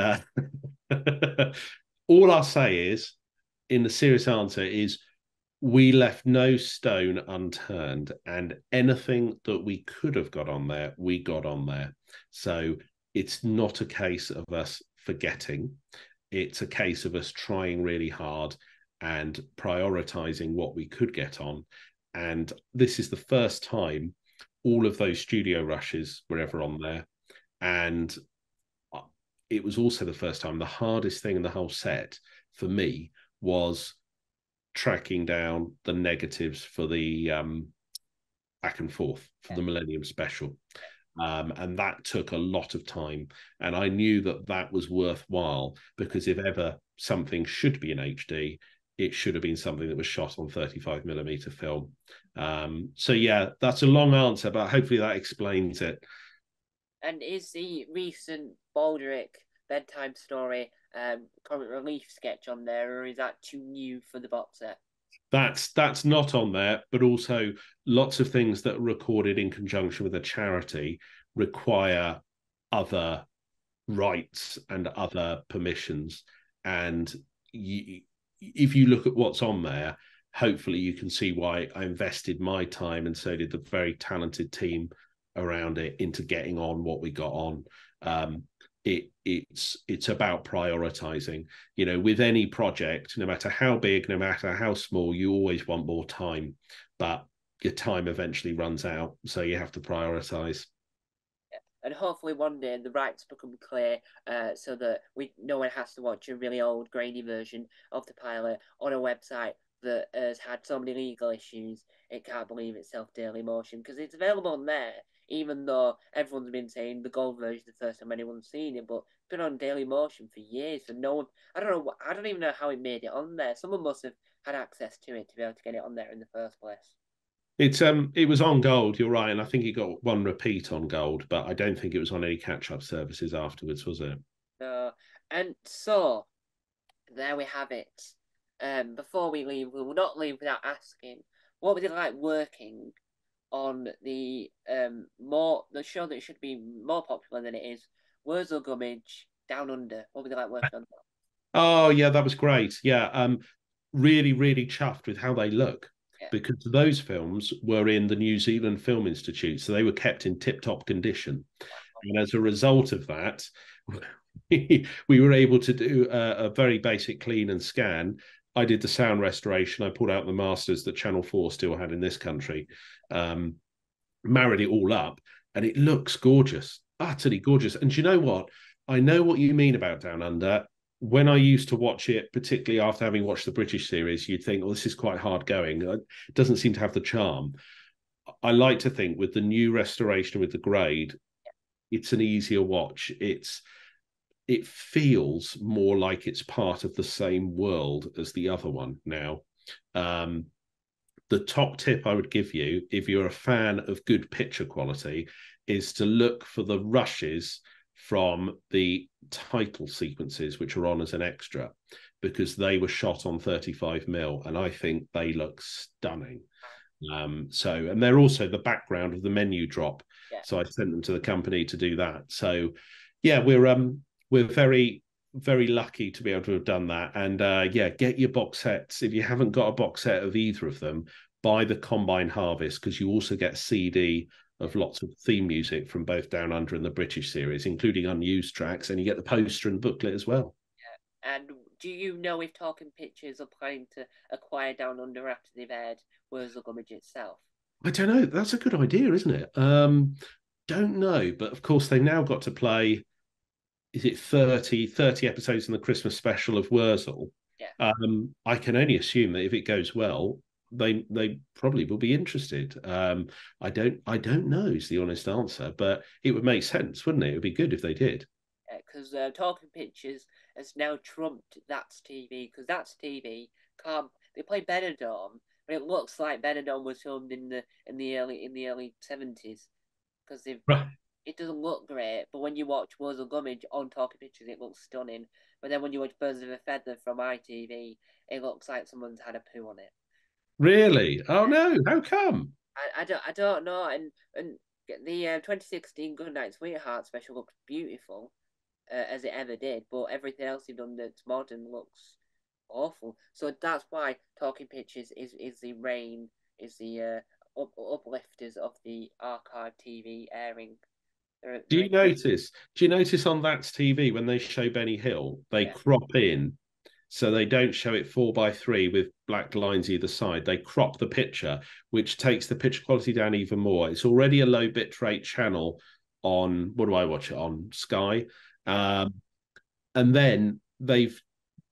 all I'll say is, in the serious answer, is we left no stone unturned, and anything that we could have got on there, we got on there. So it's not a case of us forgetting. It's a case of us trying really hard and prioritizing what we could get on. And this is the first time all of those studio rushes were ever on there. And it was also the first time. The hardest thing in the whole set for me was tracking down the negatives for the back and forth for the Millennium Special. And that took a lot of time. And I knew that that was worthwhile, because if ever something should be in HD, it should have been something that was shot on 35mm film. So yeah, that's a long answer, but hopefully that explains it. And is the recent Baldrick bedtime story comic relief sketch on there, or is that too new for the box set? That's not on there, but also lots of things that are recorded in conjunction with a charity require other rights and other permissions. And if you look at what's on there, hopefully you can see why I invested my time, and so did the very talented team around it, into getting on what we got on. It's about prioritizing. With any project, no matter how big, no matter how small, you always want more time, but your time eventually runs out, so you have to prioritize. And hopefully one day the rights become clear, so that no one has to watch a really old grainy version of the pilot on a website that has had so many legal issues it can't believe itself, Daily Motion, because it's available on there, even though everyone's been saying the gold version is the first time anyone's seen it, but it's been on Daily Motion for years, and no one, I don't even know how it made it on there. Someone must have had access to it to be able to get it on there in the first place. It was on Gold, you're right, and I think it got one repeat on Gold, but I don't think it was on any catch-up services afterwards, was it? And so there we have it. Before we leave, we will not leave without asking, what was it like working on the show that should be more popular than it is, Wurzel Gummidge Down Under? What was it like working on that? Oh yeah, that was great. Yeah, really, really chuffed with how they look, Yeah. because those films were in the New Zealand Film Institute, so they were kept in tip-top condition. And as a result of that, we were able to do a very basic clean and scan. I did the sound restoration. I pulled out the masters that Channel 4 still had in this country, um, married it all up, and it looks gorgeous, utterly gorgeous. And do you know what? I know what you mean about Down Under. When I used to watch it, particularly after having watched the British series, you'd think, well, this is quite hard going. It doesn't seem to have the charm. I like to think with the new restoration with the grade, it's an easier watch. It feels more like it's part of the same world as the other one now. Um, the top tip I would give you, if you're a fan of good picture quality, is to look for the rushes from the title sequences, which are on as an extra, because they were shot on 35mm, and I think they look stunning. And they're also the background of the menu drop. Yeah. So I sent them to the company to do that. So yeah, we're very very lucky to be able to have done that. And yeah, get your box sets. If you haven't got a box set of either of them, buy the Combine Harvest, because you also get a CD of lots of theme music from both Down Under and the British series, including unused tracks, and you get the poster and booklet as well. Yeah. And do you know if Talking Pictures are planning to acquire Down Under after they've aired Wurzel Gummidge itself? I don't know. That's a good idea, isn't it? Don't know, but of course they've now got to play. Is it 30 episodes in the Christmas special of Wurzel? Yeah. I can only assume that if it goes well, they probably will be interested. I don't know is the honest answer, but it would make sense, wouldn't it? It would be good if they did. Because Talking Pictures has now trumped That's TV, because That's TV can't. They play Benidorm, but it looks like Benidorm was filmed in the early 70s, because they've Right. it doesn't look great, but when you watch Wurzel Gummidge on Talking Pictures, it looks stunning. But then when you watch Birds of a Feather from ITV, it looks like someone's had a poo on it. Really? Oh no! How come? I don't know. And the 2016 Goodnight Sweetheart special looks beautiful, as it ever did, but everything else they've done that's modern looks awful. So that's why Talking Pictures is the reign, is the uplifters of the archive TV airing. Do They're you notice? Do you notice on That's TV when they show Benny Hill, they yeah. crop in, so they don't show it 4:3 with black lines either side. They crop the picture, which takes the picture quality down even more. It's already a low bit rate channel on, what do I watch it on? Sky. And then they've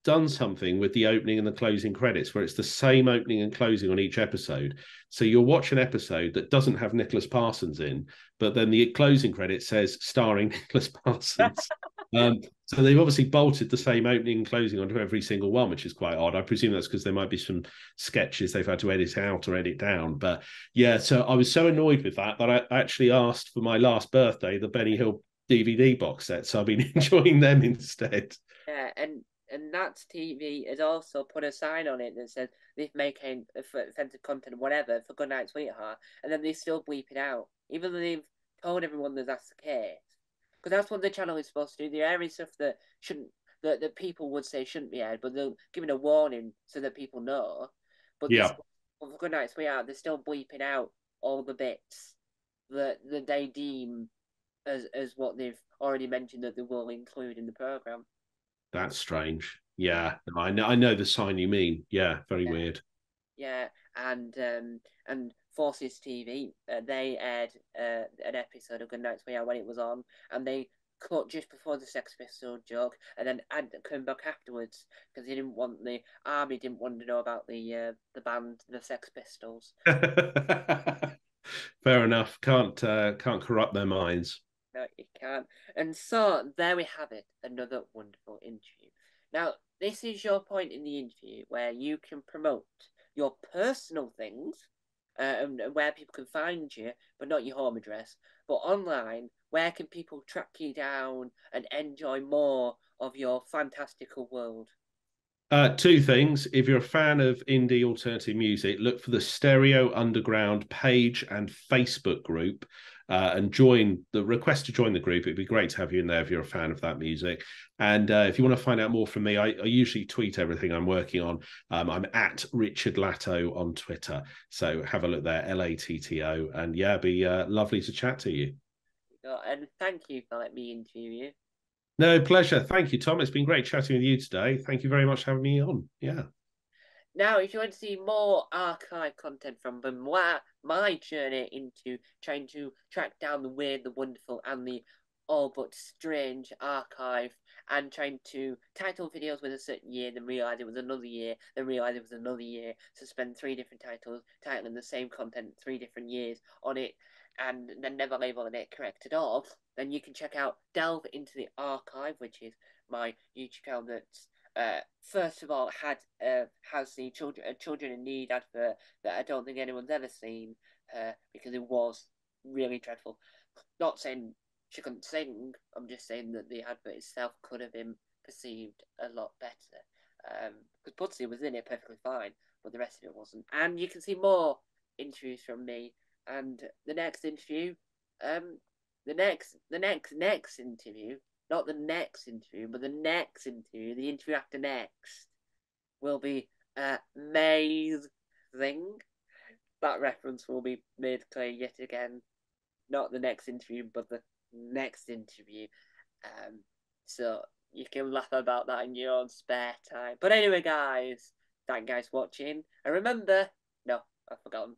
done something with the opening and the closing credits where it's the same opening and closing on each episode. So you'll watch an episode that doesn't have Nicholas Parsons in, but then the closing credit says starring Nicholas Parsons. So they've obviously bolted the same opening and closing onto every single one, which is quite odd. I presume that's because there might be some sketches they've had to edit out or edit down. But yeah, so I was so annoyed with that I actually asked for my last birthday the Benny Hill DVD box set. So I've been enjoying them instead. Yeah, and Nats TV has also put a sign on it that says they're making offensive content, whatever, for Goodnight Sweetheart, and then they still bleep it out, even though they've told everyone that that's the case. Because that's what the channel is supposed to do. They're airing stuff that shouldn't, that people would say shouldn't be aired, but they're giving a warning so that people know. But this, Yeah, for Goodnight Sweetheart, they're still bleeping out all the bits that they deem as what they've already mentioned that they will include in the program. that's strange. Yeah, I know the sign you mean. Yeah, very Yeah, weird. yeah, and Forces TV, they aired an episode of Goodnight Sweetheart when it was on, and they cut just before the Sex Pistol joke, and then came back afterwards because they didn't want the army didn't want to know about the band, the Sex Pistols. Fair enough. Can't corrupt their minds. No, you can't. And so there we have it, another wonderful interview. Now, this is your point in the interview where you can promote your personal things, and where people can find you, but not your home address. But online, where can people track you down and enjoy more of your fantastical world? Two things. If you're a fan of indie alternative music, look for the Stereo Underground page and Facebook group, and request to join the group. It'd be great to have you in there if you're a fan of that music. And if you want to find out more from me, I usually tweet everything I'm working on. I'm at Richard Latto on Twitter. So have a look there, Latto. And yeah, it'd be lovely to chat to you. And thank you for letting me interview you. No, pleasure. Thank you, Tom. It's been great chatting with you today. Thank you very much for having me on. Yeah. Now, if you want to see more archive content from Benoit, my journey into trying to track down the weird, the wonderful, and the all but strange archive, and trying to title videos with a certain year, then realize it was another year, then realize it was another year, so spend three different titles, titling the same content 3 different years on it, and then never labeling it corrected off, then you can check out Delve into the Archive, which is my YouTube channel that's first of all, has the children in need advert that I don't think anyone's ever seen, because it was really dreadful. Not saying she couldn't sing. I'm just saying that the advert itself could have been perceived a lot better. Because Pudsey was in it perfectly fine, but the rest of it wasn't. And you can see more interviews from me. And the next interview, um, the next interview, not the next interview, but the next interview, the interview after next, will be amazing. That reference will be made clear yet again. Not the next interview, but the next interview. Um, so you can laugh about that in your own spare time. But anyway, guys, thank you guys for watching. And remember, no, I've forgotten.